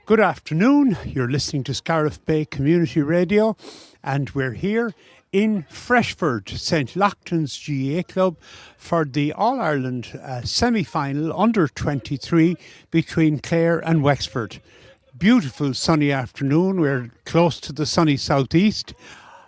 Good afternoon. You're listening to Scariff Bay Community Radio, and we're here in Freshford, St. Lachtan's GAA Club, for the All-Ireland semi-final under-23 between Clare and Wexford. Beautiful sunny afternoon. We're close to the sunny southeast.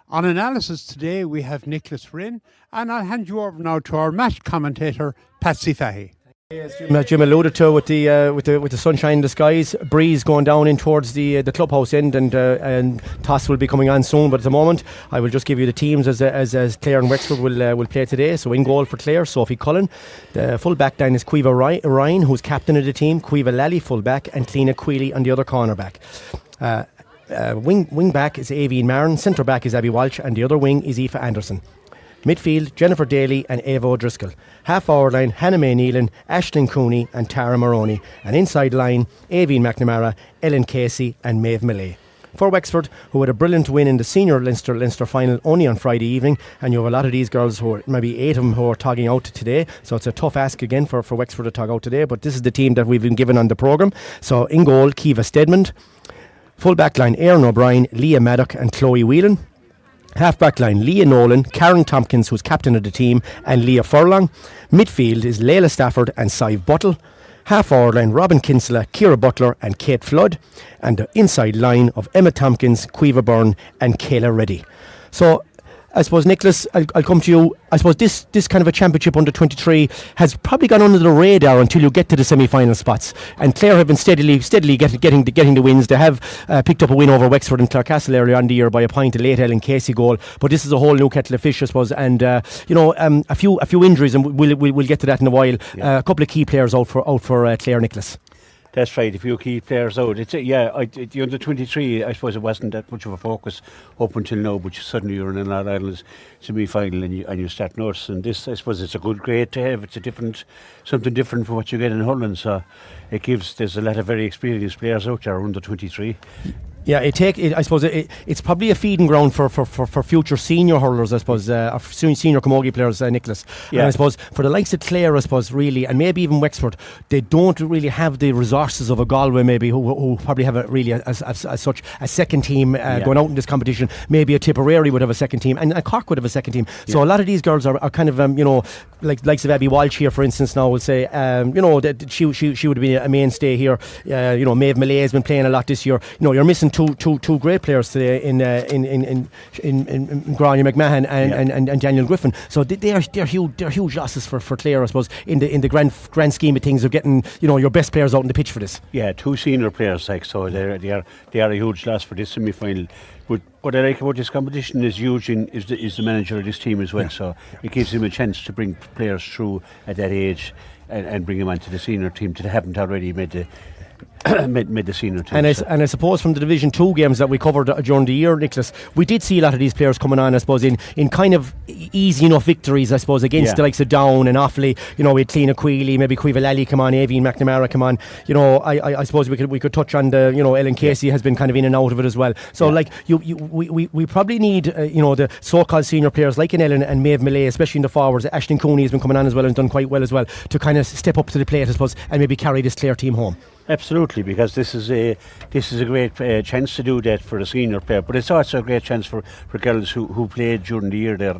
On analysis today, we have Rynne, and I'll hand you over now to our match commentator, Patsy Fahy. Yes, Jim alluded to with the sunshine in the skies, breeze going down in towards the clubhouse end, and toss will be coming on soon. But at the moment, I will just give you the teams as Clare and Wexford will play today. So in goal for Clare, Sophie Cullen. The full back line is Caoimhe Ryan, who's captain of the team. Caoimhe Lally full back, and Cliona Queally on the other corner back. Wing back is Eugene Marin. Centre back is Abby Walsh, and the other wing is Aoife Anderson. Midfield, Jennifer Daly and Eva O'Driscoll. Half forward line, Hannah May Nealon, Aisling Cooney and Tara Maroney. And inside line, Aoibhinn McNamara, Ellen Casey and Maeve Millay. For Wexford, who had a brilliant win in the senior Leinster final only on Friday evening, and you have a lot of these girls, who are maybe 8 of them, who are togging out today, so it's a tough ask again for Wexford to tog out today, but this is the team that we've been given on the programme. So in goal, Kiva Stedman. Full back line, Erin O'Brien, Leah Maddock and Chloe Whelan. Half back line, Leah Nolan, Karen Tompkins, who's captain of the team, and Leah Furlong. Midfield is Layla Stafford and Sive Buttle. Half forward line, Robin Kinsella, Ciara Butler and Kate Flood. And the inside line of Emma Tompkins, Caoimhe Byrne and Kayla Reddy. So I suppose, Nicholas, I'll come to you. I suppose this kind of a championship under 23 has probably gone under the radar until you get to the semi-final spots. And Clare have been steadily getting the wins. They have picked up a win over Wexford and Clarecastle earlier on the year by a point, a late Ellen Casey goal. But this is a whole new kettle of fish, I suppose. And a few injuries, and we'll get to that in a while. Yeah. A couple of key players out for Clare, Nicholas. That's right, a few key players out. The under 23, I suppose it wasn't that much of a focus up until now, but suddenly you're in an All-Ireland semi-final and you start nurse. And this, I suppose, it's a good grade to have. It's something different from what you get in Holland. So there's a lot of very experienced players out there under 23. Yeah, I suppose it's probably a feeding ground for future senior hurlers, I suppose, or senior camogie players, Nicholas. Yeah. And I suppose for the likes of Clare, I suppose, really, and maybe even Wexford, they don't really have the resources of a Galway, maybe, who probably have such a second team going out in this competition. Maybe a Tipperary would have a second team, and Cork would have a second team. So a lot of these girls are kind of, like likes of Abby Walsh here, for instance, now will say, that she would be a mainstay here. Maeve Millay has been playing a lot this year. You're missing two great players today in Grania McMahon and Daniel Griffin. So they're huge losses for Clare, I suppose, in the grand scheme of things, of getting your best players out on the pitch for this. Yeah, two senior players, so they are a huge loss for this semi-final. But what I like about this competition is Eugene is the manager of this team as well. Yeah. So it gives him a chance to bring players through at that age and bring them onto the senior team that haven't already made the senior team. And I suppose from the Division 2 games that we covered during the year, Nicholas, we did see a lot of these players coming on, I suppose, in kind of easy enough victories, I suppose, against the likes of Down and Offaly. We had Cliona Queally, maybe Caoimhe Lally come on, Aoibhinn McNamara come on. I suppose we could touch on the Ellen Casey has been kind of in and out of it as well. So we probably need the so-called senior players like Ellen and Maeve Millay, especially in the forwards. Aisling Cooney has been coming on as well and done quite well as well, to kind of step up to the plate, I suppose, and maybe carry this Clare team home. Absolutely, because this is a great chance to do that for a senior player, but it's also a great chance for girls who played during the year there,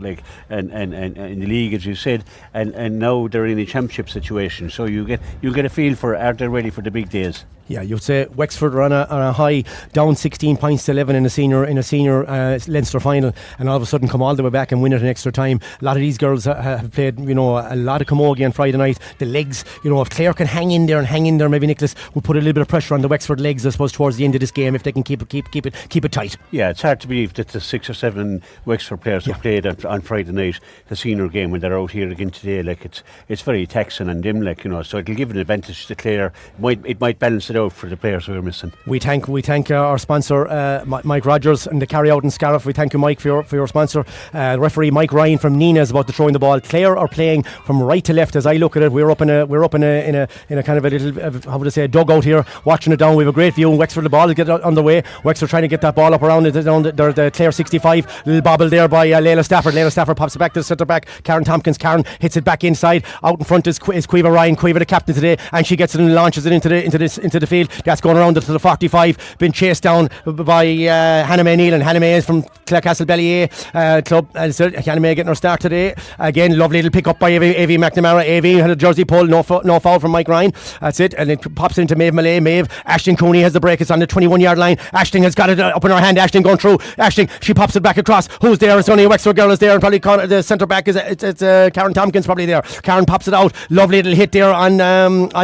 and in the league, as you said, and now they're in a championship situation. So you get a feel for, are they ready for the big days? Yeah, you'd say Wexford are on a high, down 16 points to 11 in a senior Leinster final, and all of a sudden come all the way back and win it in extra time. A lot of these girls have played, a lot of camogie on Friday night. The legs, if Clare can hang in there, maybe Nicholas will put a little bit of pressure on the Wexford legs, I suppose, towards the end of this game, if they can keep it tight. Yeah, it's hard to believe that the 6 or 7 Wexford players who played on Friday night, the senior game, when they're out here again today, it's very taxing on them, so it'll give an advantage to Clare. It might balance it out for the players who are missing. We thank our sponsor, Mike Rodgers, and the carry out in Scariff. We thank you, Mike, for your sponsor. Referee Mike Ryan from Nina is about to throw in the ball. Clare are playing from right to left. As I look at it, we're up in a kind of a little, how would I say, a dugout here, watching it down. We have a great view. And Wexford, the ball is get on the way. Wexford trying to get that ball up around the Clare 65. Little bobble there by Layla Stafford. Layla Stafford pops it back to the centre back. Karen Tompkins. Karen hits it back inside. Out in front is Caoimhe Ryan. Caoimhe, the captain today, and she gets it and launches it into the the field. That's going around to the 45. Been chased down by Hannah May Nealon. Hannah May is from Clarecastle Ballier club. Hannah May getting her start today. Again, lovely little pick up by Evie McNamara. Evie had a jersey pull, no foul from Mike Ryan. That's it. And it pops into Maeve Malay. Maeve, Aisling Cooney has the break. It's on the 21-yard line. Aisling has got it up in her hand. Aisling going through. Aisling, she pops it back across. Who's there? It's only a Wexford girl is there, and probably the centre back is it's Karen Tompkins probably there. Karen pops it out. Lovely little hit there on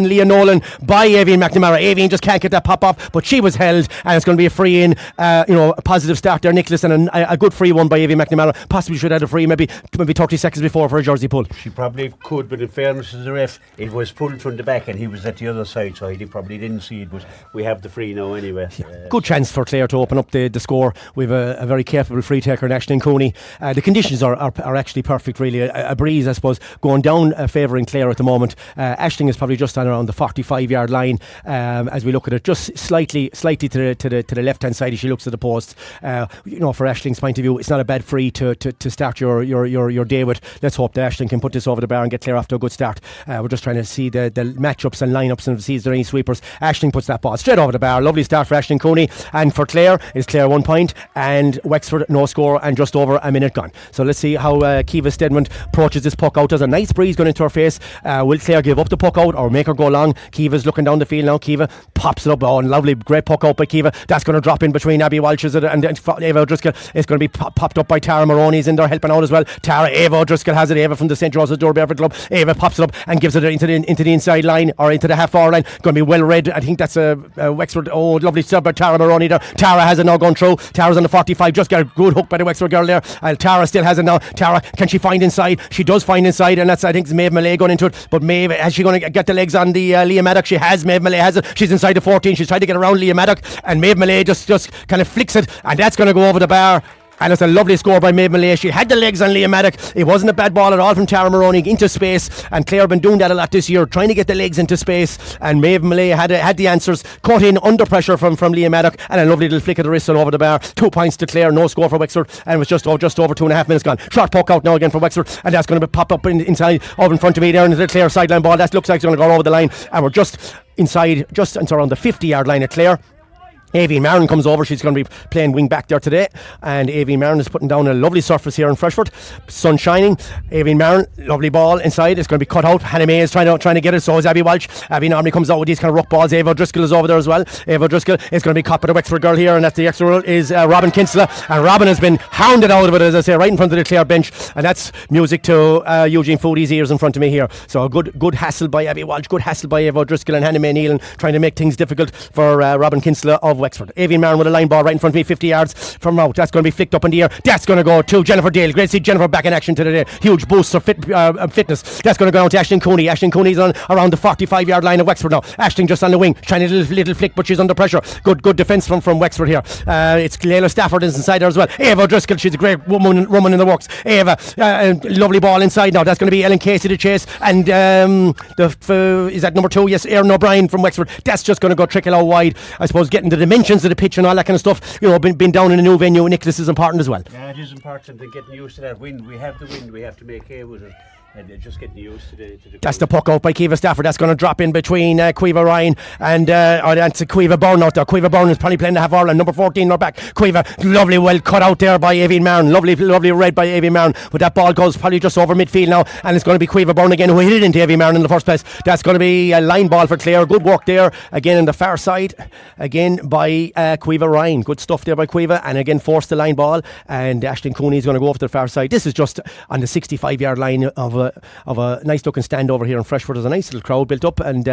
Leah Nolan by Evie McNamara. Evie just can't get that pop off, but she was held, and it's going to be a free in. A positive start there, Nicholas, and a good free one by Evie McNamara. Possibly should have had a free maybe 30 seconds before for a jersey pull. She probably could, but in fairness to the ref, it was pulled from the back and he was at the other side, so he probably didn't see it, but we have the free now anyway. Good chance for Clare to open up the score. We have a very capable free taker in Aisling Cooney. The conditions are actually perfect, really. A breeze, I suppose, going down favouring Clare at the moment. Aisling is probably just on around the 45-yard line as we look at it, just slightly to the left-hand side as she looks at the post. For Aisling's point of view, it's not a bad free to start your day with. Let's hope that Aisling can put this over the bar and get Clare off to a good start. We're just trying to see the matchups and lineups and see if there are any sweepers. Aisling puts that ball straight over the bar. Lovely start for Aisling Cooney, and for Clare is Clare 1 point and Wexford no score and just over a minute gone. So let's see how Kiva Stedman approaches this puck out. There's a nice breeze going into her face. Will Clare give up the puck out or make her go long? Kiva's looking down the field now. Kiva pops it up. Oh, lovely, great puck out by Kiva. That's going to drop in between Abby Walsh's and Eva O'Driscoll. It's going to be popped up by Tara Maroney's in there helping out as well. Eva O'Driscoll has it. Eva from the St. Joseph's Door Beverly Club. Eva pops it up and gives it into the inside line or into the half hour line. Going to be well read. I think that's a Wexford. Oh, lovely sub by Tara Maroney there. Tara has it now going through. Tara's on the 45. Just got a good hook by the Wexford girl there. Tara still has it now. Tara, can she find inside? She does find inside, and that's, I think, Maeve Malay going into it. But Maeve, is she going to get the legs on the Leah Maddock? She has. Maeve Malay has it. She's inside the 14. She's trying to get around Leah Maddock, and Maeve Malay just kind of flicks it, and that's going to go over the bar. And it's a lovely score by Maeve Malay. She had the legs on Leah Maddock. It wasn't a bad ball at all from Tara Maroney into space. And Clare have been doing that a lot this year, trying to get the legs into space. And Maeve Malay had the answers, caught in under pressure from Leah Maddock. And a lovely little flick of the wrist and over the bar. 2 points to Clare, no score for Wexford. And it was just over 2.5 minutes gone. Short puck out now again for Wexford. And that's going to be popped up inside, over in front of me there into the Clare sideline ball. That looks like it's going to go over the line. And we're just inside, just around the 50-yard line at Clare. Avi Marin comes over. She's going to be playing wing back there today, and Avi Marin is putting down a lovely surface here in Freshford. Sun shining. Avi Marin, lovely ball inside. It's going to be cut out. Hannah May is trying to get it. So is Abby Walsh. Abby normally comes out with these kind of ruck balls. Eva Driscoll is over there as well. Eva Driscoll is going to be caught by the Wexford girl here, and that's the extra rule is Robin Kinsella, and Robin has been hounded out of it, as I say, right in front of the Clare bench, and that's music to Eugene Foudy's ears in front of me here. So a good hassle by Abby Walsh, good hassle by Eva Driscoll and Hannah May Nealon, trying to make things difficult for Robin Kinsella of Wexford. Avi Marin with a line ball right in front of me, 50 yards from out. That's going to be flicked up in the air. That's going to go to Jennifer Dale. Great to see Jennifer back in action today. Huge boost of fitness. That's going to go down to Aisling Cooney. Aisling Cooney's on around the 45-yard line of Wexford now. Aisling just on the wing, trying a little flick, but she's under pressure. Good defence from Wexford here. It's Layla Stafford is inside there as well. Eva Driscoll, she's a great woman in the works. Eva, lovely ball inside now. That's going to be Ellen Casey to chase, and is that number 2? Yes, Erin O'Brien from Wexford. That's just going to go trickle out wide. I suppose getting the dimensions of the pitch and all that kind of stuff. Been down in a new venue. Nicholas is important as well. Yeah, it is important, and getting used to that wind. We have the wind. We have to make hay with it. And just getting used to the that's the puck out by Kiva Stafford. That's going to drop in between Quiva Ryan and Quiva Byrne out there. Quiva Byrne is probably playing the half hour line. Number 14 or back. Quiva, lovely, well cut out there by Avian Marin. Lovely read by Avian Marin. But that ball goes probably just over midfield now, and it's going to be Quiva Byrne again who hit it into Avian Marin in the first place. That's going to be a line ball for Clare. Good work there again on the far side again by Quiva Ryan. Good stuff there by Quiva, and again forced the line ball, and Aisling Cooney is going to go off to the far side. This is just on the 65-yard line of a nice looking stand over here in Freshford. There's a nice little crowd built up, and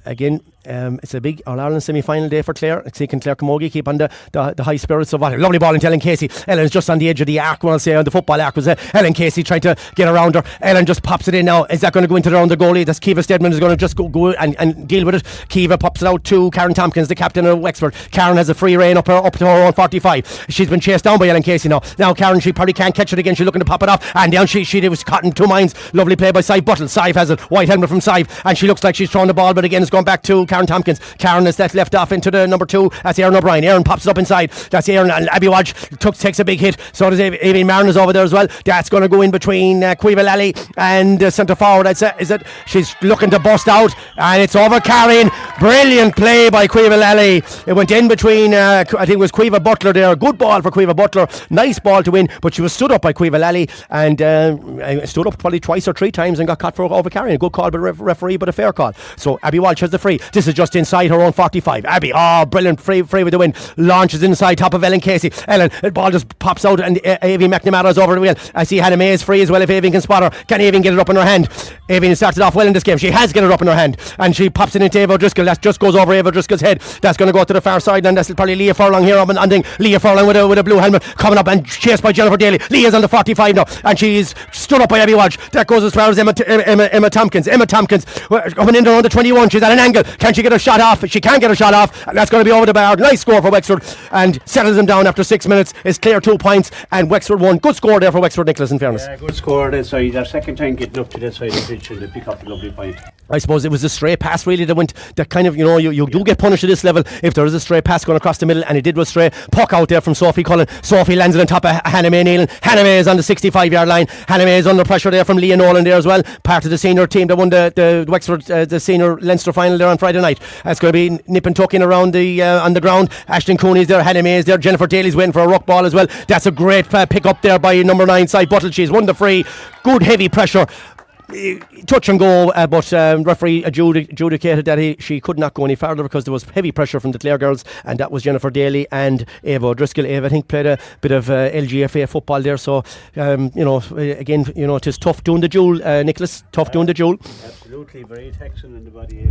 again it's a big All-Ireland semi-final day for Clare. Can Clare Camogie keep on the high spirits of what? Lovely ball into Ellen Casey. Ellen's just on the edge of the arc, I'll say, on the football arc was Ellen Casey trying to get around her. Ellen just pops it in now. Is that going to go into around the goalie? That's Kiva Stedman is going to just go and deal with it. Kiva pops it out to Karen Tompkins, the captain of Wexford. Karen has a free rein up to her own 45. She's been chased down by Ellen Casey now. Now Karen, she probably can't catch it again. She's looking to pop it off, and down she was caught in two minds. Lovely play by Sive Buttle. Sive has it. White helmet from Sive, and she looks like she's throwing the ball, but again it's going back to Karen Tompkins. Karen is that left off into the number 2. That's Aaron O'Brien. Aaron pops it up inside. That's Aaron, and Abby Walsh takes a big hit. So does Amy Martin is over there as well. That's going to go in between Caoimhe Lally and centre forward. Is it? She's looking to bust out, and it's over carrying. Brilliant play by Caoimhe Lally. It went in between, I think it was Caoimhe Butler there. Good ball for Caoimhe Butler. Nice ball to win, but she was stood up by Caoimhe Lally and stood up probably twice or 3 times and got caught for over carrying. A good call by the referee, but a fair call. So Abby Walsh has the free. This is just inside her own 45. Abby, brilliant free with the win. Launches inside top of Ellen Casey. Ellen, the ball just pops out and Aoibhinn McNamara is over the wheel. I see Hannah May is free as well if Aoibhinn can spot her. Can Aoibhinn get it up in her hand? Aoibhinn started off well in this game. She has get it up in her hand and she pops it into Eva O'Driscoll. That just goes over Eva O'Driscoll's head. That's going to go to the far side, and that's probably Leah Furlong here up and Leah Furlong with a blue helmet coming up and chased by Jennifer Daly. Leah's on the 45 now and she's stood up by Abby Walsh. That goes as far as Emma Tompkins. Emma Tompkins coming in around the 21. She's at an angle. Can she get a shot off? She can get a shot off, and that's going to be over the bar. Nice score for Wexford and settles them down after 6 minutes. It's Clare 2 points and Wexford 1. Good score there for Wexford, Nicholas, in fairness. Yeah, good score that side. Their second time getting up to that side of the pitch and they pick up a lovely point. I suppose it was a stray pass really that kind of, you do get punished at this level if there is a stray pass going across the middle, and it did was stray. Puck out there from Sophie Cullen. Sophie lands it on top of Hannah May Nealon. Hannah May is on the 65-yard line. Hannah May is under pressure there from Leah Nolan there as well. Part of the senior team that won the Wexford the senior Leinster final there on Friday night. It's going to be nip and tucking around on the ground. Ashton Cooney is there. Hannah May is there. Jennifer Daly's waiting for a ruck ball as well. That's a great pick up there by number 9 Cy Buttle. She's won the free. Good heavy pressure. Touch and go, but referee adjudicated that she could not go any further because there was heavy pressure from the Clare girls, and that was Jennifer Daly and Eva O'Driscoll. Eva, I think, played a bit of LGFA football there, so again, it is tough doing the duel, Nicholas. Tough doing the duel. Absolutely, very taxing in the body.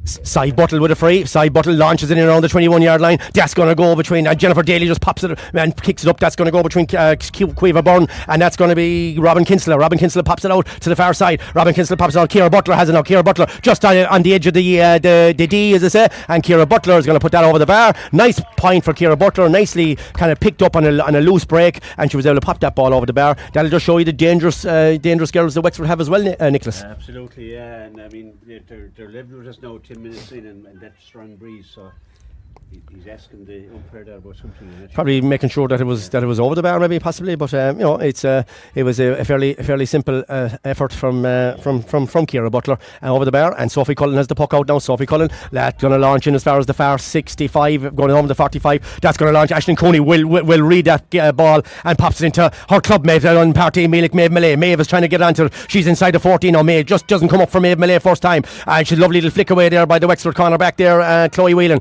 Cy Buttle with a free. Cy Buttle launches it in around the 21-yard line. That's going to go between Jennifer Daly just pops it and kicks it up. That's going to go between Caoimhe Byrne, and that's going to be Robin Kinsella. Robin Kinsella pops it out to the far side. Robin Kinsella pops it out. Ciara Butler has it now. Ciara Butler just on the edge of the D, as I say, and Ciara Butler is going to put that over the bar. Nice point for Ciara Butler. Nicely kind of picked up on a loose break, and she was able to pop that ball over the bar. That'll just show you the dangerous girls that Wexford have as well, Nicholas. Absolutely, yeah. And I mean, they're living with us now 10 minutes in, and that strong breeze, so he's asking the umpire there about something. Probably making sure that it was over the bar, maybe possibly, but it was a fairly simple effort from Ciara Butler over the bar, and Sophie Cullen has the puck out now. Sophie Cullen that's going to launch in as far as the far 65, going home the 45. That's going to launch. Aisling Cooney will read that ball and pops it into her clubmate on party, Maeve Malay. Maeve is trying to get onto her. She's inside the 14 now. Maeve just doesn't come up for Maeve Malay first time, and she's a lovely little flick away there by the Wexford corner back there, Chloe Whelan.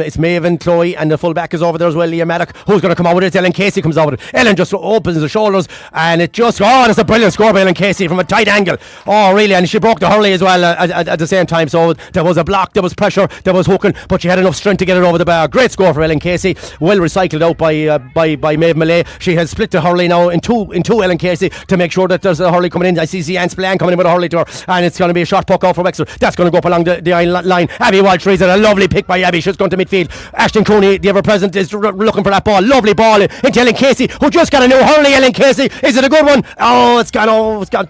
It's Maeve and Chloe, and the full back is over there as well, Leah Maddock. Who's going to come out with it? Ellen Casey comes out with it. Ellen just opens the shoulders, and it just, that's a brilliant score by Ellen Casey from a tight angle. Oh, really, and she broke the hurley as well at the same time, so there was a block, there was pressure, there was hooking, but she had enough strength to get it over the bar. Great score for Ellen Casey, well recycled out by Maeve Malay. She has split the hurley now in two Ellen Casey to make sure that there's a hurley coming in. I see Anne Spillane coming in with a hurley to her, and it's going to be a shot puck out for Wexford. That's going to go up along the line. Abby Walsh reads it, a lovely pick by Abby. She's going to midfield. Ashton Cooney, the ever present, is looking for that ball. Lovely ball into Ellen Casey, who just got a new hurley. Ellen Casey, is it a good one? It's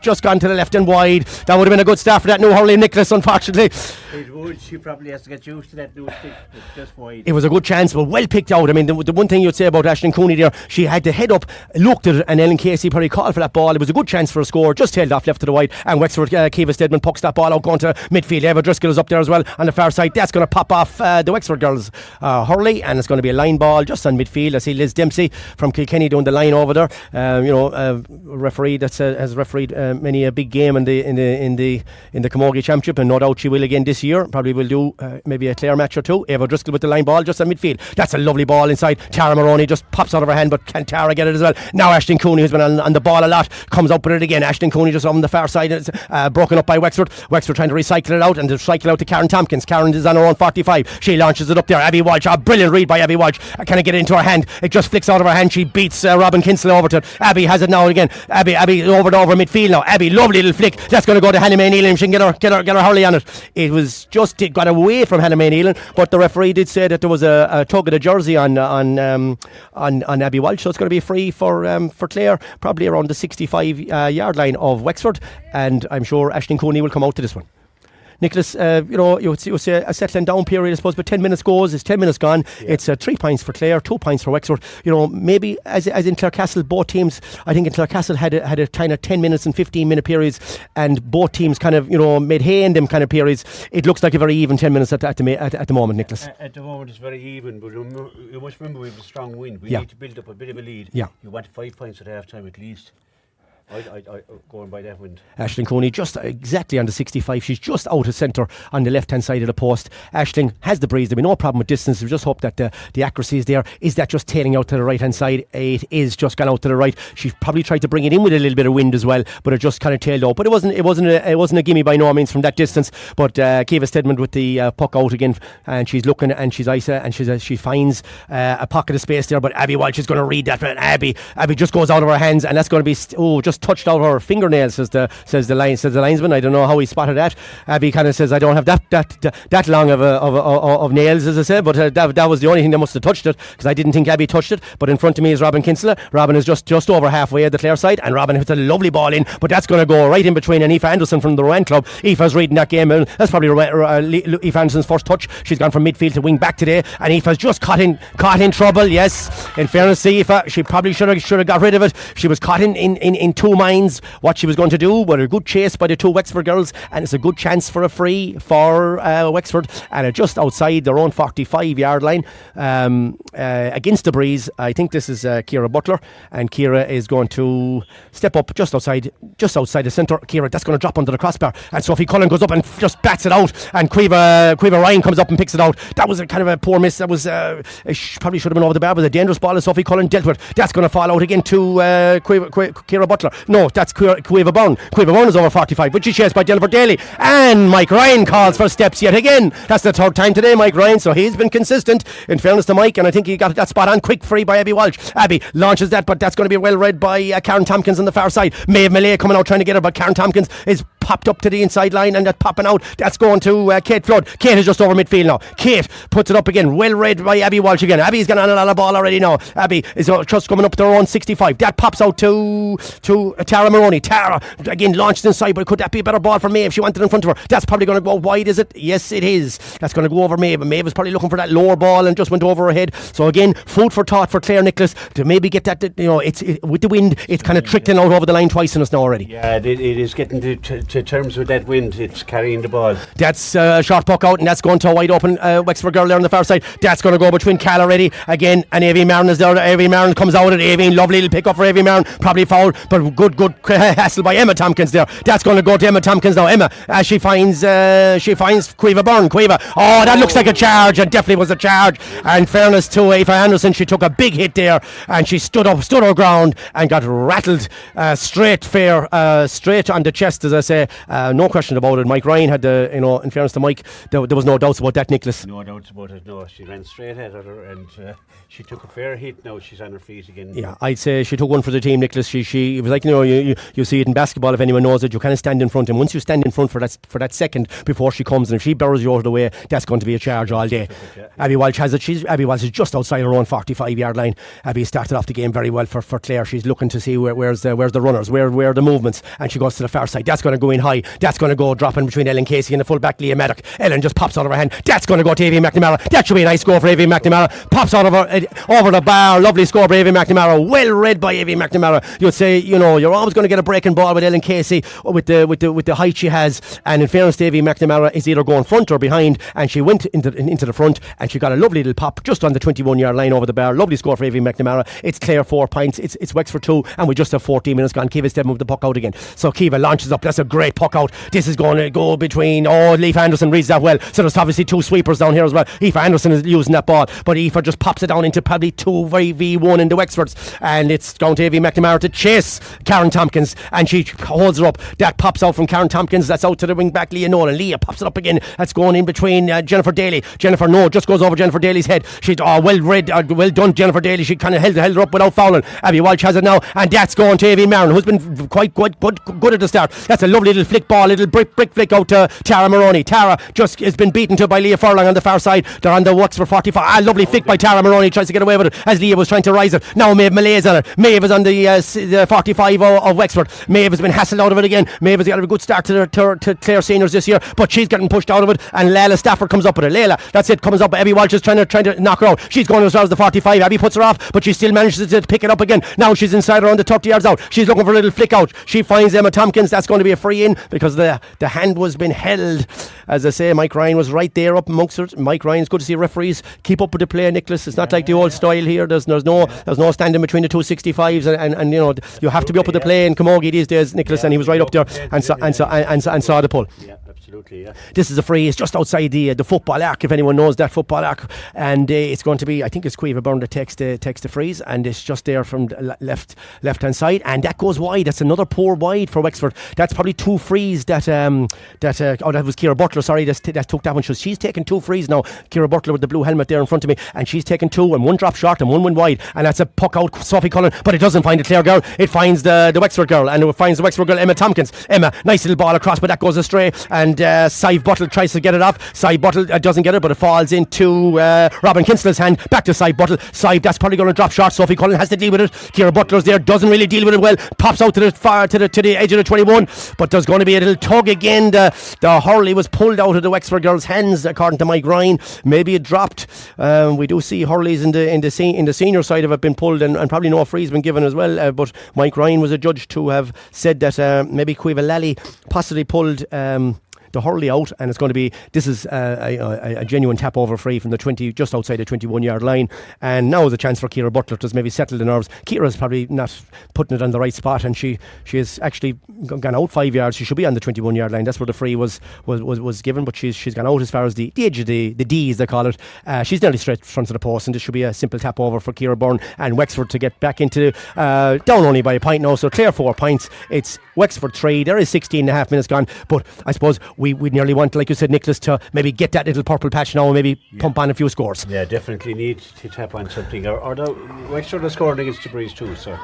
just gone to the left and wide. That would have been a good start for that new hurley, Nicholas, unfortunately. It would. She probably has to get used to that new stick. It's just wide. It was a good chance, but well picked out. I mean, the one thing you'd say about Ashton Cooney there, she had to head up, looked at it, and Ellen Casey probably called for that ball. It was a good chance for a score, just tailed off left to the wide, and Wexford, Kiva Stedman pucks that ball out going to midfield. Eva Driscoll is up there as well on the far side. That's going to pop off the Wexford girls hurley, and it's going to be a line ball just on midfield. I see Liz Dempsey from Kilkenny doing the line over there. Referee that has refereed many a big game in the Camogie Championship, and no doubt she will again this year. Probably will do maybe a Clare match or two. Eva Driscoll with the line ball just on midfield. That's a lovely ball inside. Tara Maroney just pops out of her hand, but can Tara get it as well? Now Aisling Cooney, who's been on the ball a lot, comes up with it again. Aisling Cooney just on the far side. It's broken up by Wexford. Wexford trying to recycle it out, and to cycle out to Karen Tompkins. Karen is on her own 45. She launches it up there. Abby Walsh, brilliant read by Abby Walsh. Can it get it into her hand? It just flicks out of her hand. She beats Robin Kinsella over to it. Abby has it now again. Abby over midfield now. Abby, lovely little flick. That's going to go to Hannah May Nealon. She can get her hurley on it. It was just, it got away from Hannah May Nealon, but the referee did say that there was a tug of the jersey on Abby Walsh, so it's going to be free for Clare, probably around the 65 yard line of Wexford, and I'm sure Aisling Cooney will come out to this one. Nicholas, you say a settling down period, I suppose, but 10 minutes goes, it's 10 minutes gone. Yeah. It's 3 points for Clare, 2 points for Wexford. Maybe as in Clarecastle, both teams, I think in Clarecastle had a kind of 10 minutes and 15-minute periods, and both teams kind of, made hay in them kind of periods. It looks like a very even 10 minutes at the moment, Nicholas. At the moment it's very even, but you must remember we have a strong wind. We need to build up a bit of a lead. Yeah. You want 5 points at half time at least. I going by that wind. Aisling Cooney just exactly on the 65. She's just out of centre on the left hand side of the post. Aisling has the breeze. There'll be no problem with distance. We just hope that the accuracy is there. Is that just tailing out to the right hand side? It is just gone out to the right. She probably tried to bring it in with a little bit of wind as well, but it just kind of tailed out. But it wasn't a gimme by no means from that distance. But Kiva Stedman with the puck out again, and she's looking, and she's Isa, and she finds a pocket of space there. But Abby Walsh is going to read that, and Abby just goes out of her hands, and that's going to be just touched out her fingernails, says the linesman. I don't know how he spotted that. Abby kind of says, I don't have that long of nails, as I said, but that was the only thing that must have touched it, because I didn't think Abby touched it. But in front of me is Robin Kinsella. Robin is just over halfway at the Clare side, and Robin hits a lovely ball in, but that's going to go right in between and Aoife Anderson from the Rowan club. Aoife's reading that game, and that's probably Aoife Anderson's first touch. She's gone from midfield to wing back today, and Aoife's just caught in trouble. Yes, in fairness to Aoife, she probably should have got rid of it. She was caught in two minds what she was going to do, but a good chase by the two Wexford girls, and it's a good chance for a free for Wexford, and just outside their own 45-yard line against the breeze. I think this is Ciara Butler, and Ciara is going to step up just outside the centre. Ciara, that's going to drop under the crossbar, and Sophie Cullen goes up and just bats it out, and Quiva Ryan comes up and picks it out. That was a kind of a poor miss. That was probably should have been over the bar, but a dangerous ball as Sophie Cullen dealt with. That's going to fall out again to Ciara Butler. No, that's Quiva Byrne. Quiva Byrne is over 45, but she's chased by Jennifer Daly, and Mike Ryan calls for steps yet again. That's the third time today, Mike Ryan, so he's been consistent, in fairness to Mike, and I think he got that spot on. Quick free by Abby Walsh. Abby launches that, but that's going to be well read by Karen Tompkins on the far side. Maeve Millay coming out trying to get her, but Karen Tompkins is popped up to the inside line, and that's popping out. That's going to Kate Flood. Kate is just over midfield now. Kate puts it up again, well read by Abby Walsh again. Abby's got on a lot of ball already now. Abby is just coming up to her own 65. That pops out to Tara Maroney. Tara again launched inside, but could that be a better ball for Maeve if she wanted in front of her? That's probably going to go wide, is it? Yes, it is. That's going to go over Maeve, and Maeve is probably looking for that lower ball and just went over her head. So again, food for thought for Clare Nicholas to maybe get that. With the wind, it's kind of trickling out over the line twice in us now already. Yeah, it is getting to terms with that wind. It's carrying the ball. That's a short puck out, and that's going to a wide open Wexford girl there on the far side. That's going to go between Cal already again, and Aoife Marin is there. Aoife Marin comes out, and Aoife, lovely little pick up for Aoife Marin, probably foul, but good hassle by Emma Tompkins there. That's going to go to Emma Tompkins now. Emma, she finds Quiva Byrne. That looks like a charge, and definitely was a charge. And fairness to Aoife Anderson, she took a big hit there, and she stood her ground and got rattled straight on the chest, as I say. No question about it. Mike Ryan had in fairness to Mike, there was no doubts about that, Nicholas. No doubts about it. No, she ran straight at her, and she took a fair hit. Now she's on her feet again. Yeah, I'd say she took one for the team, Nicholas. She was like, you see it in basketball, if anyone knows it, you kind of stand in front, and once you stand in front for that second before she comes, and if she barrels you out of the way, that's going to be a charge all day. Abby Walsh has it. Abby Walsh is just outside her own 45-yard line. Abby started off the game very well for Clare. She's looking to see where's the runners, where are the movements, and she goes to the far side. That's going to go in high. That's going to go dropping between Ellen Casey and the full-back Leah Maddock. Ellen just pops out of her hand. That's going to go to Aoife McNamara. That should be a nice score for Aoife McNamara. Pops out of her over the bar. Lovely score by Aoife McNamara. Well read by Aoife McNamara. You'd say, you're always going to get a breaking ball with Ellen Casey with the height she has. And in fairness to Aoife McNamara, is either going front or behind, and she went into the front, and she got a lovely little pop just on the 21-yard line over the bar. Lovely score for Aoife McNamara. It's Clare 4 points. It's Wexford 2, and we just have 14 minutes gone. Kiva Stebbin with the puck out again. So Kiva launches up. That's a great puck out. This is going to go between. Leif Anderson reads that well. So there's obviously two sweepers down here as well. Aoife Anderson is using that ball, but Aoife just pops it down into probably 2v1 in the Wexfords, and it's down to Aoife McNamara to chase Karen Tompkins, and she holds her up. That pops out from Karen Tompkins. That's out to the wing back Leah Nolan. Leah pops it up again. That's going in between Jennifer Daly. Jennifer just goes over Jennifer Daly's head. She's well read, well done Jennifer Daly. She kind of held her up without fouling. Abby Walsh has it now, and that's going to Aoife Marin, who's been quite good at the start. That's a lovely little flick ball, little brick flick out to Tara Maroney. Tara just has been beaten to by Leah Furlong on the far side. They're on the Wexford 45. Lovely flick by Tara Maroney. Tries to get away with it as Leah was trying to rise it. Now Maeve Millay is on it. Maeve is on the 45 45 of Wexford. Maeve has been hassled out of it again. Maeve has got a good start to Clare seniors this year, but she's getting pushed out of it, and Layla Stafford comes up with it. Layla, that's it, comes up. Abby Walsh is trying to knock her out. She's going as far as the 45. Abby puts her off, but she still manages to pick it up again. Now she's inside around the 30 yards out. She's looking for a little flick out. She finds Emma Tompkins. That's going to be a free in because the hand was been held. As I say, Mike Ryan was right there up amongst her. Mike Ryan's good to see referees keep up with the play, Nicholas. It's not like the old style here. There's no standing between the 265s and you know, you have to be up with the play in Camogie these days, Nicholas, and he was right up there and saw the pull. Yeah, absolutely. Yeah. This is a free. It's just outside the football arc, if anyone knows that football arc, and it's going to be, I think it's Cueva Byrne that takes the frees, and it's just there from the left hand side, and that goes wide. That's another poor wide for Wexford. That's probably two frees that was Ciara Butler, sorry, that took that one. She's taken two frees now. Ciara Butler with the blue helmet there in front of me, and she's taken two, and one drop short and one went wide, and that's a puck out Sophie Cullen, but it doesn't find the Clare girl. It finds the Wexford girl, and it finds the Wexford girl, Emma Tompkins. Emma, nice little ball across, but that goes astray, and Sive Buttle tries to get it off. Sive Buttle doesn't get it, but it falls into Robin Kinsley's hand. Back to Sive Buttle. Sive, that's probably going to drop short. Sophie Cullen has to deal with it. Ciara Butler's there, doesn't really deal with it well. Pops out to the edge of the 21, but there's going to be a little tug again. The hurley was pulled out of the Wexford girls' hands, according to Mike Ryan. Maybe it dropped. We do see hurleys in the senior side have been pulled, and probably no frees been given as well. But Mike Ryan was a judge to have said that maybe Cueva Lally possibly pulled the hurley out, and it's going to be, this is a genuine tap over free from the 20, just outside the 21 yard line, and now is a chance for Ciara Butler to maybe settle the nerves. Ciara's probably not putting it on the right spot, and she has actually gone out 5 yards. She should be on the 21 yard line. That's where the free was given, but she's gone out as far as the edge of the D, as they call it. She's nearly straight front of the post, and this should be a simple tap over for Ciara Byrne and Wexford to get back into down only by a point now, so Clare 4 points. It's Wexford 3. There is 16 and a half minutes gone, but I suppose we nearly want, like you said, Nicholas, to maybe get that little purple patch now and maybe pump on a few scores. Yeah, definitely need to tap on something. Or the Wexford are scoring against the Breeze too, so.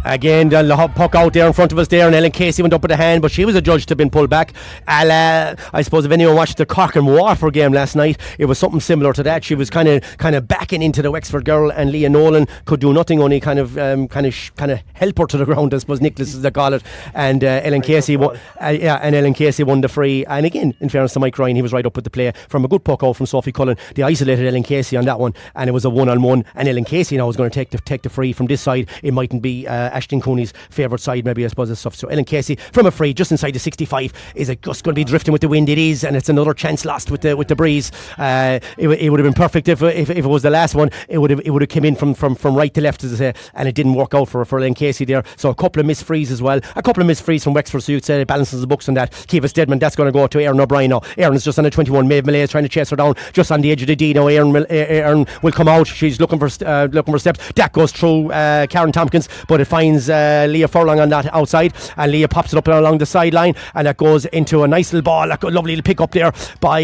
Again, the puck out there in front of us there, and Ellen Casey went up with a hand, but she was adjudged to have been pulled back. I suppose if anyone watched the Cork and Waterford game last night, it was something similar to that. She was kind of backing into the Wexford girl, and Leah Nolan could do nothing, only kind of help her to the ground, I suppose, Nicholas, as they call it. And Ellen Casey won the free. And again, in fairness to Mike Ryan, he was right up with the play from a good puck out from Sophie Cullen. They isolated Ellen Casey on that one, and it was a 1-on-1. And Ellen Casey now is going to take the free from this side. It mightn't be Ashton Cooney's favourite side, maybe, I suppose, and stuff. So Ellen Casey from a free just inside the 65. Is it just going to be drifting with the wind? It is, and it's another chance lost with the breeze. It would have been perfect if it was the last one. It would have come in from right to left, as I say, and it didn't work out for Ellen Casey there. So a couple of missed frees as well. A couple of missed frees from Wexford, so you'd say it balances the books on that. Kiva Stedman, that's going to go to Erin O'Brien now. Erin's just on the 21. Maeve Millay is trying to chase her down just on the edge of the D now. Erin will come out. She's looking for steps. That goes through Karen Tompkins, but it finds Leah Furlong on that outside, and Leah pops it up along the sideline, and that goes into a nice little ball, a lovely little pick up there by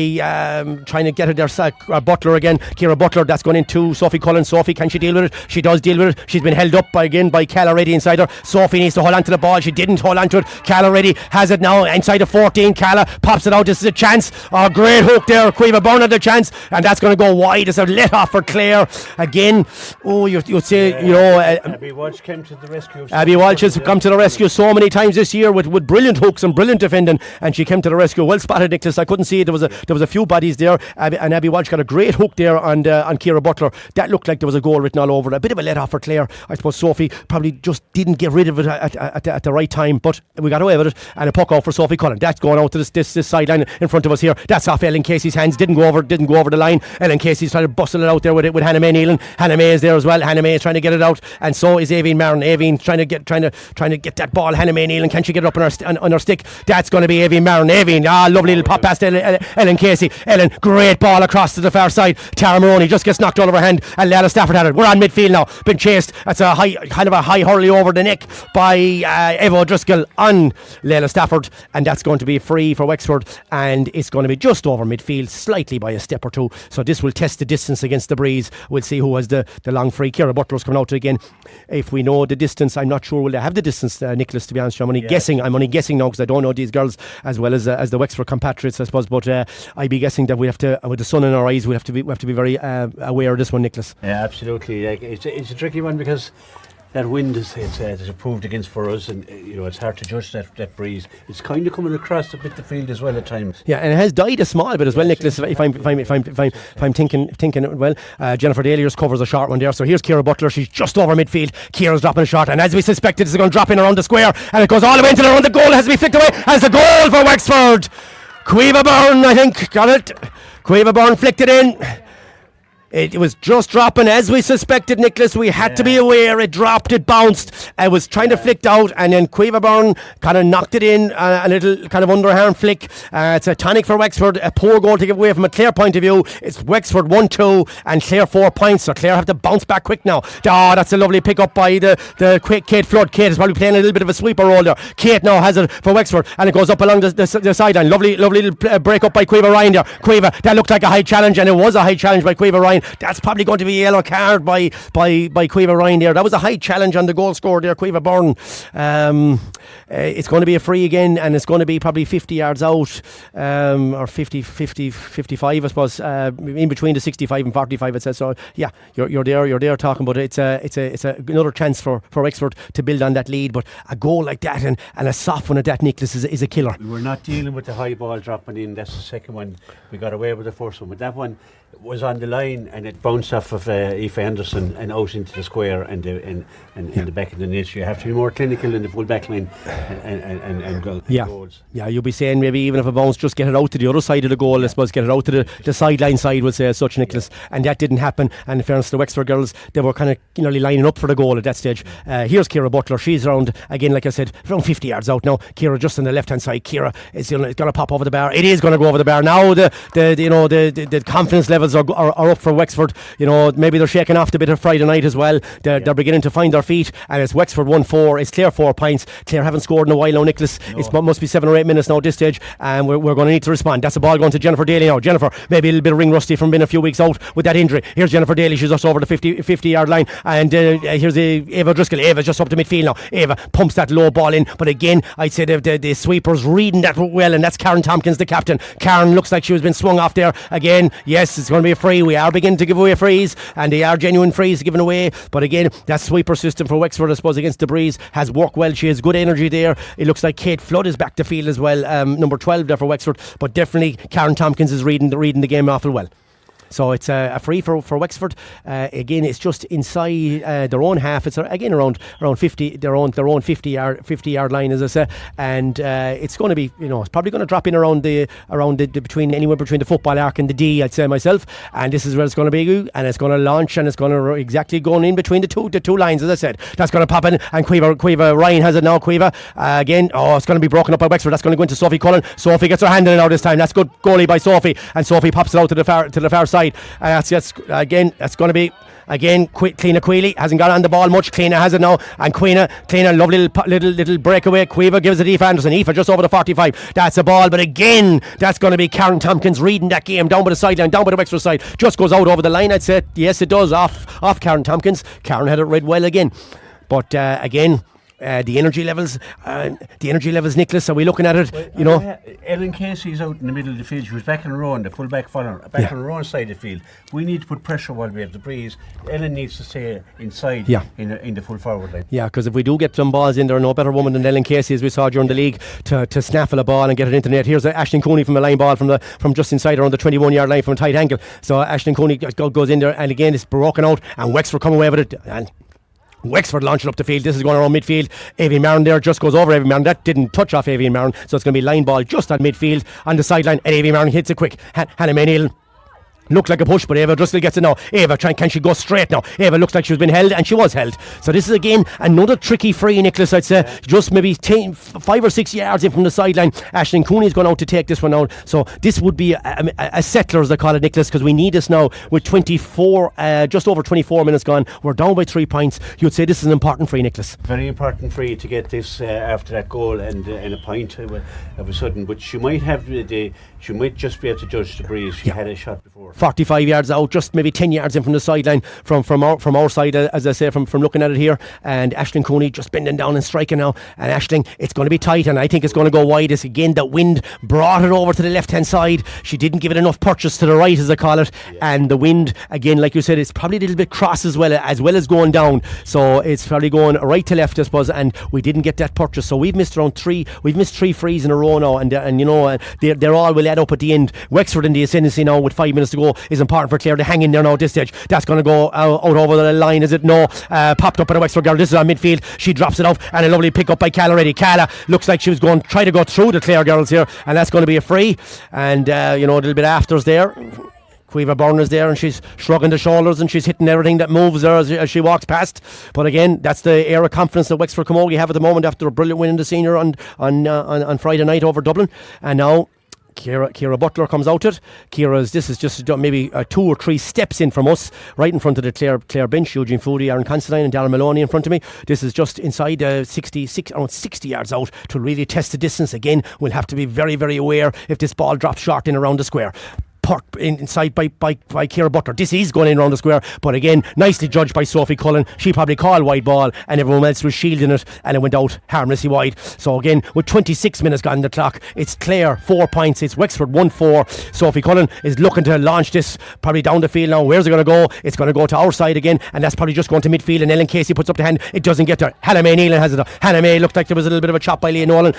trying to get it there. Butler again, Ciara Butler, that's gone into Sophie Cullen. Sophie, can she deal with it? She does deal with it. She's been held up by Calla Reddy inside her. Sophie needs to hold on to the ball. She didn't hold on to it. Calla Reddy has it now inside the 14. Calla pops it out. This is a chance. Oh, great hook there. Cueva Byrne had the chance, and that's going to go wide. It's a let off for Clare again. Oh, you'd say, Abby Walsh came to the rescue. Abby Walsh has come to the rescue so many times this year with brilliant hooks and brilliant defending, and she came to the rescue. Well spotted, Nicholas. I couldn't see it. There was a few bodies there, and Abby Walsh got a great hook there on Ciara Butler. That looked like there was a goal written all over it. A bit of a let off for Clare. I suppose Sophie probably just didn't get rid of it at the right time, but we got away with it, and a puck out for Sophie Cullen. That's going out to this sideline in front of us here. That's off Ellen Casey's hands. Didn't go over the line. Ellen Casey's trying to bustle it out there with Hannah May Nealon. Hannah May is there as well. Hannah May is trying to get it out, and so is Eugene Marin. Eugene trying to get that ball. Hannah May Nealon, can she get it up on her stick? That's going to be Eugene Marin. Eugene, lovely little pop past Ellen Casey. Ellen, great ball across to the far side. Tara Maroney just gets knocked out of her hand, and Layla Stafford had it. We're on midfield now, been chased. That's a kind of a high hurley over the neck by Eva O'Driscoll on Layla Stafford, and that's going to be free for Wexford, and it's going to be just over midfield, slightly by a step or two. So this will test the distance against the breeze. We'll see who has the long free. Ciara Butler's coming out again. If we know the distance, I'm not sure will they have the distance, Nicholas, to be honest. I'm only guessing now because I don't know these girls as well as the Wexford compatriots, I suppose, but I'd be guessing that we have to, with the sun in our eyes, we have to be very aware of this one, Nicholas. Yeah, absolutely. It's a tricky one because that wind is approved against for us, and it's hard to judge that breeze. It's kind of coming across a bit the field as well at times. Yeah, and it has died a small bit as well, Nicholas. If I'm thinking well, Jennifer Daly just covers a short one there. So here's Ciara Butler. She's just over midfield. Ciara's dropping a shot, and as we suspected, it's going to drop in around the square, and it goes all the way into the round. The goal has to be flicked away. As the goal for Wexford. Cueva Byrne, I think, got it. Cueva Byrne flicked it in. It was just dropping as we suspected, Nicholas. We had to be aware. It dropped, it bounced. It was trying to flick out, and then Cueva Byrne kind of knocked it in, a little kind of underhand flick. It's a tonic for Wexford. A poor goal to give away from a Clare point of view. It's Wexford 1-2 and Clare 4 points. So Clare have to bounce back quick now. Oh, that's a lovely pick up by the Kate Flood. Kate is probably playing a little bit of a sweeper role there. Kate now has it for Wexford, and it goes up along the sideline. Lovely little break up by Cueva Ryan there. Cueva, that looked like a high challenge, and it was a high challenge by Cueva Ryan. That's probably going to be a yellow card by Cueva Ryan there. That was a high challenge on the goal scorer there, Cueva Byrne. It's going to be a free again, and it's going to be probably 50 yards out, or 55, I suppose, in between the 65 and 45 it says. So yeah, you're there talking about it. It's another chance for Wexford to build on that lead, but a goal like that and a soft one at that, Nicholas, is a killer. We're not dealing with the high ball dropping in. That's the second one. We got away with the first one, but that one was on the line, and it bounced off of Aoife Anderson and out into the square and the back of the net. You have to be more clinical in the full back line and goals. Yeah, you'll be saying maybe even if a bounce, just get it out to the other side of the goal. I suppose get it out to the sideline side, would say as such, Nicholas. And that didn't happen. And in fairness to the Wexford girls, they were kind of nearly lining up for the goal at that stage. Here's Ciara Butler. She's around again, like I said, around 50 yards out now. Ciara just on the left hand side. Ciara is going to pop over the bar. It is going to go over the bar now. The confidence levels are up for Wexford. Maybe they're shaking off the bit of Friday night as well. They're beginning to find their feet, and it's Wexford 1-4. It's Clare 4 points. Clare haven't scored in a while now, Nicholas. It must be 7 or 8 minutes now at this stage, and we're going to need to respond. That's a ball going to Jennifer Daly now. Jennifer, maybe a little bit of ring rusty from being a few weeks out with that injury. Here's Jennifer Daly. She's just over the 50 yard line, and here's Ava Driscoll. Ava's just up to midfield now. Ava pumps that low ball in, but again, I'd say the sweeper's reading that well, and that's Karen Tompkins, the captain. Karen looks like she was been swung off there again. Yes, it's going to be a free. We are beginning to give away frees, and they are genuine frees given away, but again, that sweeper system for Wexford, I suppose, against the breeze has worked well. She has good energy there. It looks like Kate Flood is back to field as well, number 12 there for Wexford, but definitely Karen Tompkins is reading the game awful well. So it's a free for Wexford. Again, it's just inside their own half. It's again around 50, their own 50 yard line, as I say, and it's going to be, it's probably going to drop in around the anywhere between the football arc and the D, I'd say myself. And this is where it's going to be, and it's going to launch, and it's going to exactly go in between the two lines, as I said. That's going to pop in, and Cueva Ryan has it now. Cueva again. Oh, it's going to be broken up by Wexford. That's going to go into Sophie Cullen. Sophie gets her hand in it now this time. That's good goalie by Sophie, and Sophie pops it out to the far side. That's going to be again Cliona Queely hasn't got on the ball much. Cliona has it now, and Cliona lovely little breakaway. Cueva gives it to Aoife Anderson. Aoife just over the 45. That's a ball, but again that's going to be Karen Tompkins reading that game down by the sideline, down by the Wexford side. Just goes out over the line, I'd say. Yes, it does, off Karen Tompkins. Karen had it read well again, but again. The energy levels, Nicholas, are we looking at it? Ellen Casey's out in the middle of the field. She was back in a row on the full back follower, back on her own side of the field. We need to put pressure while we have the breeze. Ellen needs to stay inside in the full forward line. Yeah, because if we do get some balls in there, no better woman than Ellen Casey, as we saw during the league, to snaffle a ball and get it into the net. Here's Aisling Cooney from a line ball from just inside around the 21 yard line from a tight angle. So Aisling Cooney goes in there, and again it's broken out, and Wexford come away with it, and Wexford launching up the field. This is going around midfield. Avian Maron there just goes over Avian Maron. That didn't touch off Avian Maron, so it's going to be line ball just at midfield on the sideline, and Avian Maron hits it quick. Hannah May Neal looked like a push, but Ava Driscoll gets it now. Ava, can she go straight now? Ava looks like she's been held, and she was held. So this is again another tricky free, Nicholas, I'd say. Just maybe 5 or 6 yards in from the sideline. Aisling Cooney's gone out to take this one out. So this would be a settler, as they call it, Nicholas, because we need this now with 24, just over 24 minutes gone. We're down by 3 points. You'd say this is an important free, Nicholas. Very important free to get this after that goal and a point of a sudden. But she might have she might just be able to judge the breeze. She had a shot before. 45 yards out, just maybe 10 yards in from the sideline from our side, as I say, from looking at it here. And Aisling Cooney just bending down and striking now. And Aisling, it's going to be tight, and I think it's going to go wide. It's again, the wind brought it over to the left-hand side. She didn't give it enough purchase to the right, as I call it. And the wind, again, like you said, it's probably a little bit cross as well as going down. So it's probably going right to left, I suppose, and we didn't get that purchase. So we've missed three frees in a row now, and they're all will add up at the end. Wexford in the ascendancy now with 5 minutes to go is important for Clare to hang in there now at this stage. That's going to go out over the line, is it? No. Popped up by the Wexford girl. This is on midfield. She drops it off, and a lovely pick up by Cal already. Cala looks like she was going to try to go through the Clare girls here, and that's going to be a free. And a little bit afters there. Quiva Byrne is there, and she's shrugging the shoulders, and she's hitting everything that moves there as she walks past. But again, that's the air of confidence that Wexford Camogie have at the moment after a brilliant win in the senior on Friday night over Dublin. And now Ciara Butler comes out it. This is just maybe 2 or 3 steps in from us, right in front of the Clare bench. Eugene Foudy, Aaron Considine and Darren Maloney in front of me. This is just inside around 60 yards out to really test the distance. Again, we'll have to be very, very aware if this ball drops short in around the square. Inside by Ciara Butler. This is going in around the square, but again, nicely judged by Sophie Cullen. She probably called wide ball, and everyone else was shielding it, and it went out harmlessly wide. So again, with 26 minutes gone on the clock, it's Clare 4 points, it's Wexford 1-4. Sophie Cullen is looking to launch this probably down the field now. Where's it going to go? It's going to go to our side again, and that's probably just going to midfield, and Ellen Casey puts up the hand. It doesn't get there. Hannah May Nealon has it. Hannah May looked like there was a little bit of a chop by Leah Nolan.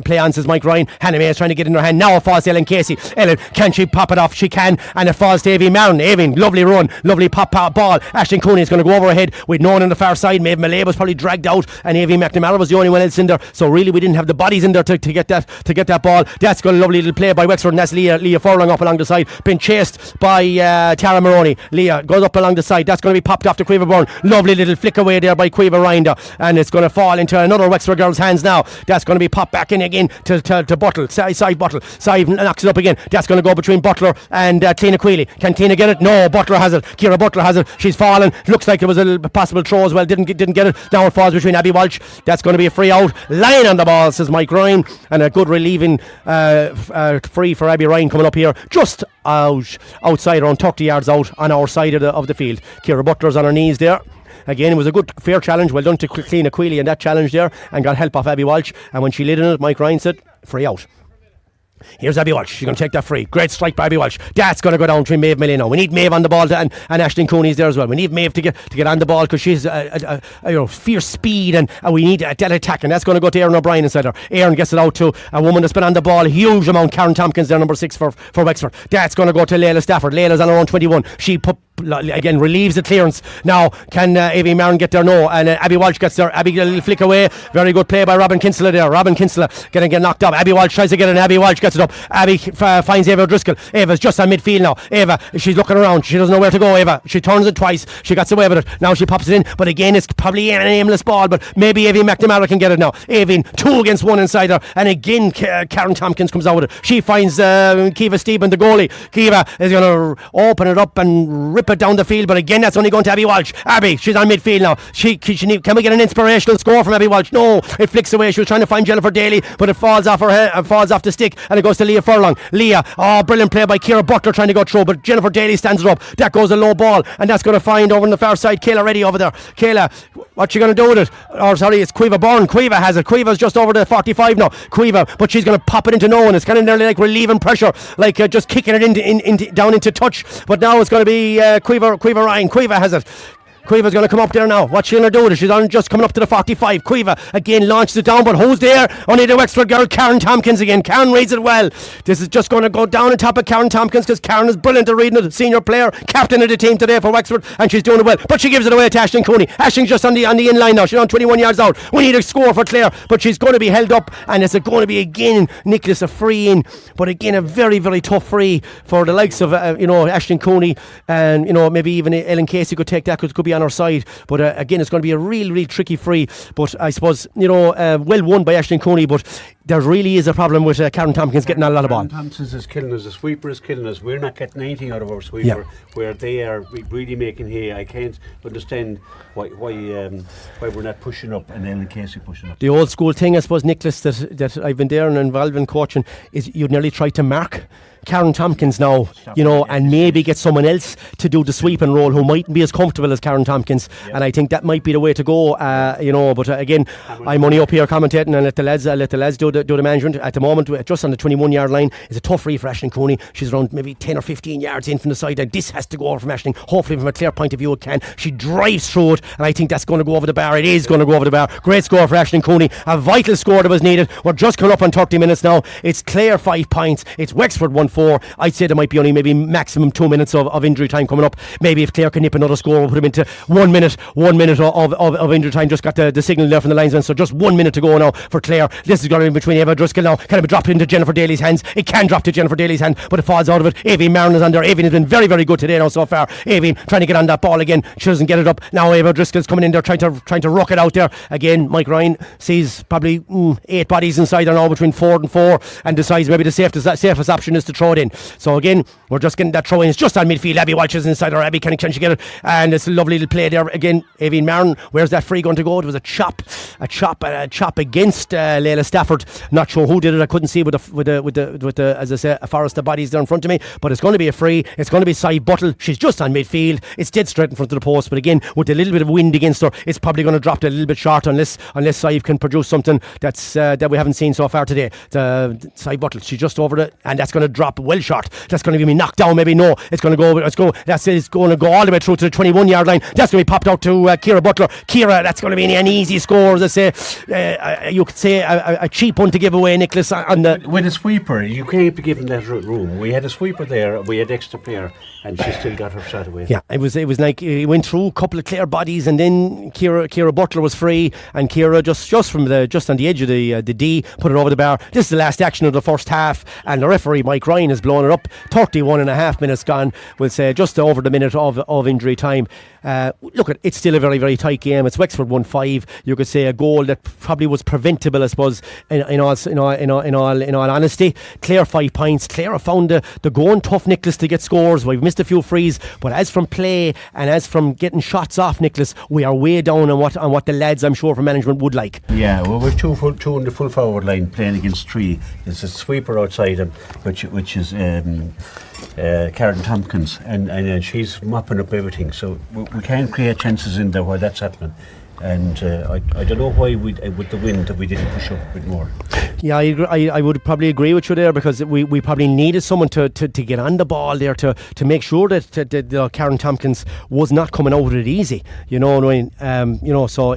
Play on, says Mike Ryan. Hannah May is trying to get in her hand. Now it falls to Ellen Casey. Ellen, can she pop it off? She can. And it falls to Evie Maron. Evie, lovely run, lovely pop ball. Aisling Cooney is going to go over ahead with no one on the far side. Maeve Malay was probably dragged out, and Evie McNamara was the only one else in there. So really, we didn't have the bodies in there to get that ball. That's got a lovely little play by Wexford, and that's Leah Furlong up along the side, been chased by Tara Maroney. Leah goes up along the side. That's going to be popped off to Quiva Byrne. Lovely little flick away there by Quiva Rynne, and it's going to fall into another Wexford girl's hands now. That's going to be popped back in again to Buttle. Side Buttle. Side knocks it up again. That's going to go between Butler and Tina Quealy. Can Tina get it? No, Butler has it. Ciara Butler has it. She's fallen. Looks like it was a possible throw as well. Didn't get it. Now it falls between Abby Walsh. That's going to be a free out. Line on the ball, says Mike Ryan, and a good relieving free for Abby Ryan coming up here, just outside, around 30 yards out on our side of the field. Ciara Butler's on her knees there. Again, it was a good, fair challenge. Well done to Tina Quealy in that challenge there, and got help off Abby Walsh. And when she lit in it, Mike Ryan said, free out. Here's Abby Walsh. She's going to take that free. Great strike by Abby Walsh. That's going to go down between Maeve Millie now. We need Maeve on the ball, and Aisling Cooney's there as well. We need Maeve to get on the ball, because she's fierce speed, and we need that attack, and that's going to go to Erin O'Brien inside her. Erin gets it out to a woman that's been on the ball a huge amount. Karen Tompkins there, number 6 for Wexford. That's going to go to Layla Stafford. Layla's on her own 21. She again relieves the clearance. Now can Evie Maron get there? No. And Abby Walsh gets there. Abby a little flick away. Very good play by Robin Kinsella there. Robin Kinsella getting knocked up. Abby Walsh tries to get it, and Abby Walsh gets it up. Abby finds Eva Driscoll. Eva's just on midfield now. Eva, she's looking around. She doesn't know where to go. Eva, she turns it twice. She gets away with it. Now she pops it in, but again it's probably an aimless ball, but maybe Evie McNamara can get it now. Evie 2 against 1 inside her, and again Karen Tompkins comes out with it. She finds Kiva Stephen, the goalie. Kiva is going to open it up and rip it down the field, but again that's only going to Abby Walsh. Abby, she's on midfield now. Can we get an inspirational score from Abby Walsh? No, it flicks away. She was trying to find Jennifer Daly, but it falls off her head, falls off the stick, and it goes to Leah Furlong. Leah, brilliant play by Ciara Butler trying to go through, but Jennifer Daly stands her up. That goes a low ball, and that's going to find over on the far side Kayla Reddy over there. Kayla, what's she going to do with it? It's Quiva Byrne. Quiva has it. Quiva's just over the 45 now. Quiva, but she's going to pop it into no one. It's kind of nearly like relieving pressure, like just kicking it down into touch. But now it's going to be Quiva Ryan. Quiva has it. Quiva's going to come up there now. What's she going to do with it? She's on just coming up to the 45. Quiva again launches it down, but who's there? Only the Wexford girl, Karen Tompkins again. Karen reads it well. This is just going to go down on top of Karen Tompkins, because Karen is brilliant at reading it. Senior player, captain of the team today for Wexford, and she's doing it well. But she gives it away to Aisling Cooney. Aisling's just on the in line now. She's on 21 yards out. We need a score for Clare, but she's going to be held up, and it's going to be again Nicholas a free in, but again a very, very tough free for the likes of Aisling Cooney, and maybe even Ellen Casey could take that, because it could be on her side. But again, it's going to be a real, real tricky free. But I suppose, well won by Aisling Cooney. But there really is a problem with Karen Tompkins getting a lot of ball. Karen Tompkins is killing us. The sweeper is killing us. We're not getting anything out of our sweeper, where they are really making hay. I can't understand why we're not pushing up, and then in case we're pushing up. The old school thing, I suppose, Nicholas, that I've been there and involved in coaching, is you'd nearly try to mark Karen Tompkins now, and maybe get someone else to do the sweeping role who mightn't be as comfortable as Karen Tompkins. And I think that might be the way to go. But again, I'm only up here commentating and let the lads do the management. At the moment, just on the 21-yard line, is a tough free for Aisling Cooney. She's around maybe 10 or 15 yards in from the side, and this has to go over from Aisling. Hopefully, from a clear point of view, it can. She drives through it, and I think that's going to go over the bar. It is going to go over the bar. Great score for Aisling Cooney. A vital score that was needed. We're just coming up on 30 minutes now. It's Clare 5 points. It's Wexford 1-4. I'd say there might be only maybe maximum 2 minutes of injury time coming up. Maybe if Clare can nip another score, we'll put them into 1 minute of injury time. Just got the signal there from the linesman, so just 1 minute to go now for Clare. This is going to be between Eva Driscoll now. Can it be dropped into Jennifer Daly's hands? It can drop to Jennifer Daly's hand, but it falls out of it. Eugene Marin is on there. Eugene has been very, very good today now so far. Eugene trying to get on that ball again. She doesn't get it up. Now Eva Driscoll's coming in there trying to rock it out there. Again, Mike Ryan sees probably 8 bodies inside there now between 4 and 4, and decides maybe the safest option is to throw it in. So again, we're just getting that throw in. It's just on midfield. Abby Walsh is inside, or Abby can she get it? And it's a lovely little play there again. Eugene Marin, where's that free going to go? It was a chop against Layla Stafford. Not sure who did it. I couldn't see with the as I say, a forest of bodies there in front of me. But it's going to be a free. It's going to be Cy Buttle. She's just on midfield. It's dead straight in front of the post. But again, with a little bit of wind against her, it's probably going to drop a little bit short unless Cy can produce something that we haven't seen so far today. Cy Buttle, she's just over it, and that's going to drop well short. That's going to be knocked down. Maybe no. It's going to go. That's it. It's going to go all the way through to the 21-yard line. That's going to be popped out to Kira Butler. Kira, that's going to be an easy score, as I say. You could say a cheap one to give away, Nicholas. With a sweeper, you can't be given that room. We had a sweeper there. We had extra player, and she still got her shot away. Yeah, it was like he went through a couple of Clare bodies, and then Kira Butler was free, and Kira just on the edge of the D put it over the bar. This is the last action of the first half, and the referee Mike Ryan has blown it up. 31.5 minutes gone. We'll say just over the minute of injury time. Look, it's still a very, very tight game. It's Wexford 1-5. You could say a goal that probably was preventable, I suppose. In all honesty, Clare 5 points. Clare have found the going tough, Nicholas, to get scores. We've missed a few frees, but as from play and as from getting shots off, Nicholas, we are way down on what the lads, I'm sure, from management would like. Yeah, well, we're two on the full forward line playing against 3. There's a sweeper outside them, which is Karen Tompkins, and she's mopping up everything. So we can't create chances in there while that's happening. And I don't know why with the wind that we didn't push up a bit more. Yeah, I would probably agree with you there, because we probably needed someone to get on the ball there to make sure that Karen Tompkins was not coming out of it easy. So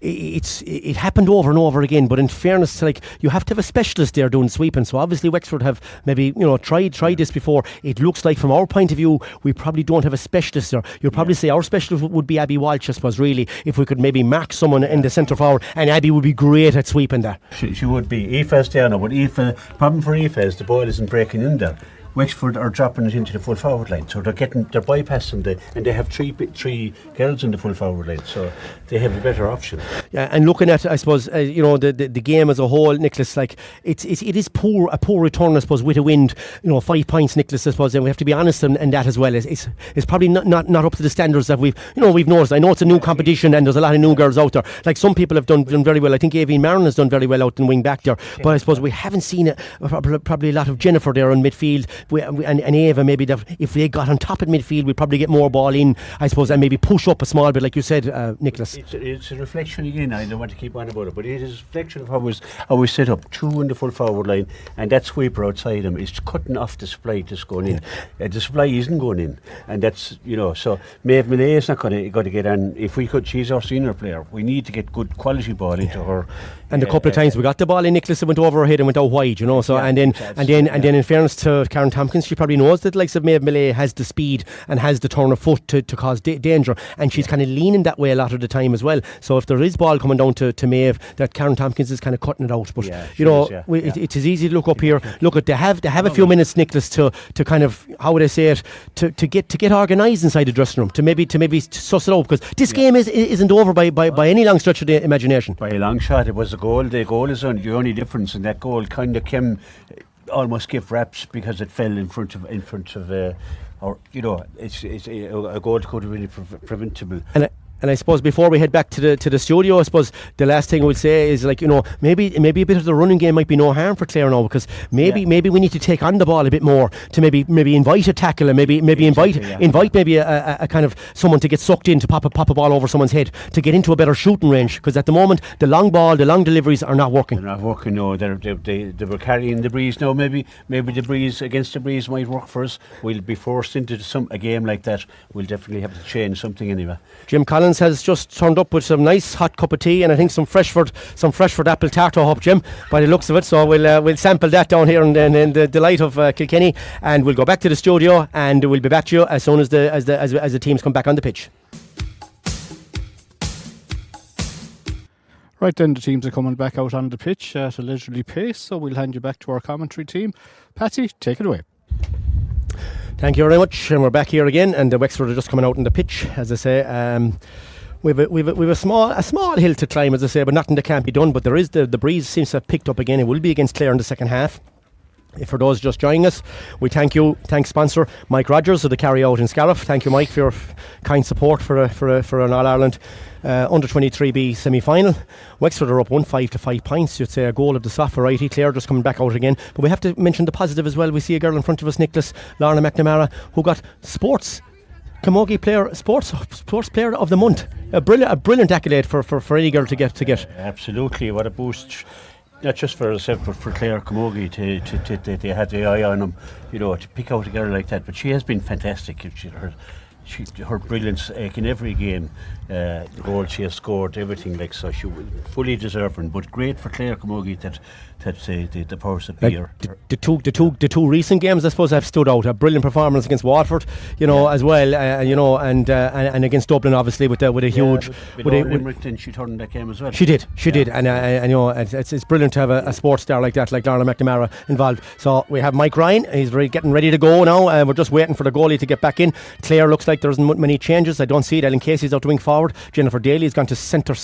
it happened over and over again. But in fairness, you have to have a specialist there doing sweeping. So obviously Wexford have maybe tried this before. It looks like from our point of view we probably don't have a specialist there. You'd probably say our specialist would be Abby Walsh, I suppose, really, if we could maybe mark someone in the centre forward, and Abby would be great at sweeping there. She would be. Aoife's there now, but problem for Aoife is the ball isn't breaking in there. Wexford are dropping it into the full forward line, so they're bypassing and they have three girls in the full forward line, so they have a better option. Yeah, and looking at, I suppose, the game as a whole, Nicholas, it is a poor return, I suppose, with a wind. 5 points, Nicholas, I suppose, and we have to be honest in that as well. It's probably not up to the standards that we've noticed. I know it's a new competition and there's a lot of new girls out there. Like some people have done very well. I think Eugene Marin has done very well out in wing back there, but I suppose we haven't seen probably a lot of Jennifer there in midfield. And Eva, maybe that if they got on top at midfield, we'd probably get more ball in, I suppose, and maybe push up a small bit, like you said, Nicholas. It's a reflection again. I don't want to keep on about it, but it is a reflection of how we set up 2 in the full forward line, and that sweeper outside him is cutting off the supply that's going in. The supply isn't going in, and that's so Maeve Millay is not going to get on. If we could, she's our senior player. We need to get good quality ball into her. And a couple of times we got the ball in, Nicholas, it went over her head and went out wide, So and then in fairness to Karen Karen Tompkins. She probably knows that likes of Maeve Millay has the speed and has the turn of foot to cause danger, and she's kind of leaning that way a lot of the time as well. So if there is ball coming down to Maeve, that Karen Tompkins is kind of cutting it out. But it is easy to look up here. Look at they have a few minutes, Nicholas, to kind of, how would I say it, to get organised inside the dressing room, to maybe suss it out, because this game isn't over by any long stretch of the imagination. By a long shot, it was a goal. The goal is the only difference, and that goal kind of came almost gift wraps because it fell in front of or it's a goal could have been preventable. And I suppose before we head back to the studio, I suppose the last thing I would say is, like, maybe a bit of the running game might be no harm for Clare now, because maybe we need to take on the ball a bit more to maybe invite a tackle, and maybe invite maybe a kind of someone to get sucked in to pop a ball over someone's head to get into a better shooting range, because at the moment the long ball, the long deliveries are not working. They're not working. No, they were carrying the breeze. Now maybe the breeze against the breeze might work for us. We'll be forced into a game like that. We'll definitely have to change something anyway. Jim Collins has just turned up with some nice hot cup of tea, and I think some Freshford apple tart, I hope, Jim, by the looks of it. So we'll sample that down here in the delight of Kilkenny, and we'll go back to the studio, and we'll be back to you as soon as the teams come back on the pitch. Right then, the teams are coming back out on the pitch at a leisurely pace, so we'll hand you back to our commentary team. Patsy, take it away. Thank you very much, and we're back here again, and the Wexford are just coming out on the pitch, as I say. We've a small hill to climb, as I say, but nothing that can't be done. But there is the breeze seems to have picked up again. It will be against Clare in the second half. For those just joining us, we thank sponsor Mike Rodgers of the Carry Out in Scariff. Thank you, Mike, for your kind support for an All-Ireland under 23B semi-final. Wexford are up 1-5 to 5 points. You'd say a goal of the soft variety. Clare just coming back out again. But we have to mention the positive as well. We see a girl in front of us, Nicholas, Lorna McNamara, who got Camogie Sports Player of the Month. A brilliant accolade for any girl to get. Absolutely, what a boost. Not just for herself, but for Clare Camogie, they had the eye on them, to pick out a girl like that. But she has been fantastic. Her brilliance in every game, the goal she has scored, everything like so. She was fully deserving, but great for Clare Camogie that the powers that be are. The two recent games, I suppose, have stood out. A brilliant performance against Waterford, as well, and against Dublin, obviously, with a huge. Limerick, then she turned that game as well. She did, and it's brilliant to have a sports star like that, like Lorna McNamara, involved. So we have Mike Ryan. He's getting ready to go now. We're just waiting for the goalie to get back in. Clare looks like there isn't many changes. I don't see it. Ellen Casey's out to wing forward. Jennifer Daly has gone to centre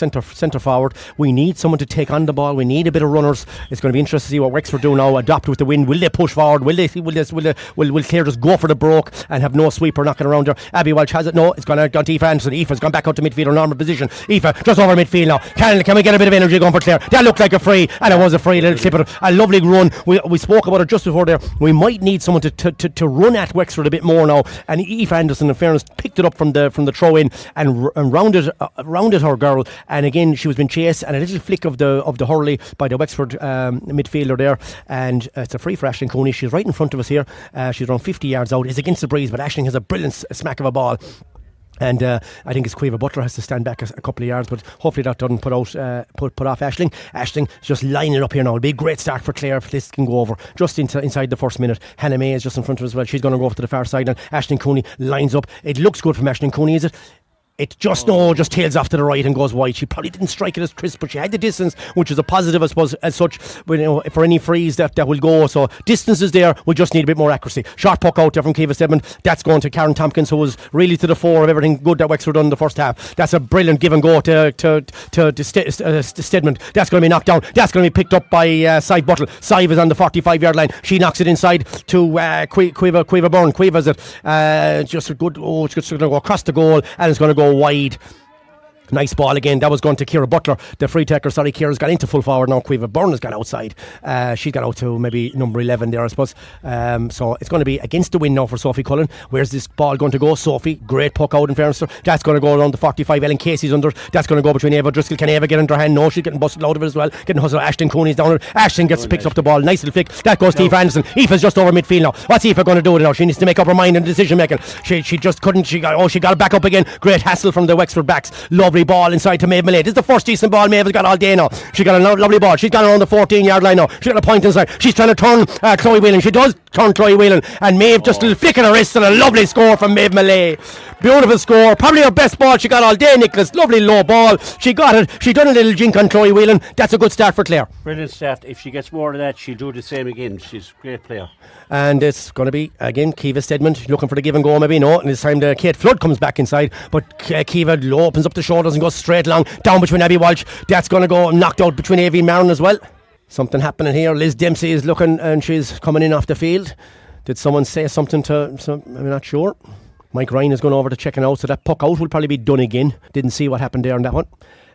forward. We need someone to take on the ball. We need a bit of runners. It's going to be interesting to see what Wexford do now. Adopt with the wind. Will they push forward? Will Clare just go for the broke and have no sweeper knocking around there? Abby Walsh has it. No, it's gone to Aoife Anderson. Aoife's gone back out to midfield, or normal position. Aoife just over midfield now. Can we get a bit of energy going for Clare? That looked like a free, and it was a free little slipper. A lovely run. We spoke about it just before there. We might need someone to run at Wexford a bit more now. And Aoife Anderson, in fairness, picked it up from the throw in and rounded her girl. And again, she was being chased, and a little flick of the hurley by the Wexford midfielder there, and it's a free for Aisling Cooney. She's right in front of us here. She's around 50 yards out. It's against the breeze, but Aisling has a brilliant smack of a ball. And I think it's Quiver Butler has to stand back a couple of yards, but hopefully that doesn't put off Aisling. Aisling is just lining up here now. It'll be a great start for Clare if this can go over just inside the first minute. Hannah May is just in front of us as well. She's going to go off to the far side, and Aisling Cooney lines up. It looks good from Aisling Cooney, is it? It just tails off to the right and goes wide. She probably didn't strike it as crisp, but she had the distance, which is a positive, I suppose, as such. For any frees that will go. So distance is there. We just need a bit more accuracy. Short puck out there from Kiva Stedman. That's going to Karen Tompkins, who was really to the fore of everything good that Wexford done in the first half. That's a brilliant give and go to Stedman. That's going to be knocked down. That's going to be picked up by Sive Buttle. Sive is on the 45-yard line. She knocks it inside to Quiva Byrne. Quiva's it. Just a good. It's going to go across the goal, and it's going to go wide. Nice ball again. That was going to Ciara Butler, the free taker. Ciara's got into full forward now. Quiva Byrne has gone outside. She's got out to maybe number 11 there, I suppose. So it's going to be against the wind now for Sophie Cullen. Where's this ball going to go? Sophie, great puck out in fairness. That's going to go around the 45. Ellen Casey's under. That's going to go between Eva Driscoll. Can Eva get under her hand? No, she's getting busted out of it as well. Getting hustled. Aisling Cooney's down. Aisling picks up the ball. Nice little flick. That goes to Aoife Anderson. Aoife's just over midfield now. What's Aoife going to do now? She needs to make up her mind and decision making. She just couldn't. She got it back up again. Great hassle from the Wexford backs. Lovely lovely ball inside to Maeve Malay. This is the first decent ball Maeve has got all day now. She got a lovely ball. She's gone around the 14-yard line now. She got a point inside. She's trying to turn Chloe Whelan. She does turn Chloe Whelan, and Maeve just a little flick of her wrist and a lovely score from Maeve Malay. Beautiful score. Probably her best ball she got all day, Nicholas. Lovely low ball. She got it. She done a little jink on Chloe Whelan. That's a good start for Clare. Brilliant start. If she gets more of that, she'll do the same again. She's a great player. And it's going to be, again, Kiva Stedman looking for the give and go, maybe. No, and this time Kate Flood comes back inside, but Kiva opens up the shoulders and goes straight along, down between Abby Walsh. That's going to go knocked out between Evie Marin as well. Something happening here. Liz Dempsey is looking and she's coming in off the field. Did someone say something I'm not sure. Mike Ryan is going over to checking out, so that puck out will probably be done again. Didn't see what happened there on that one.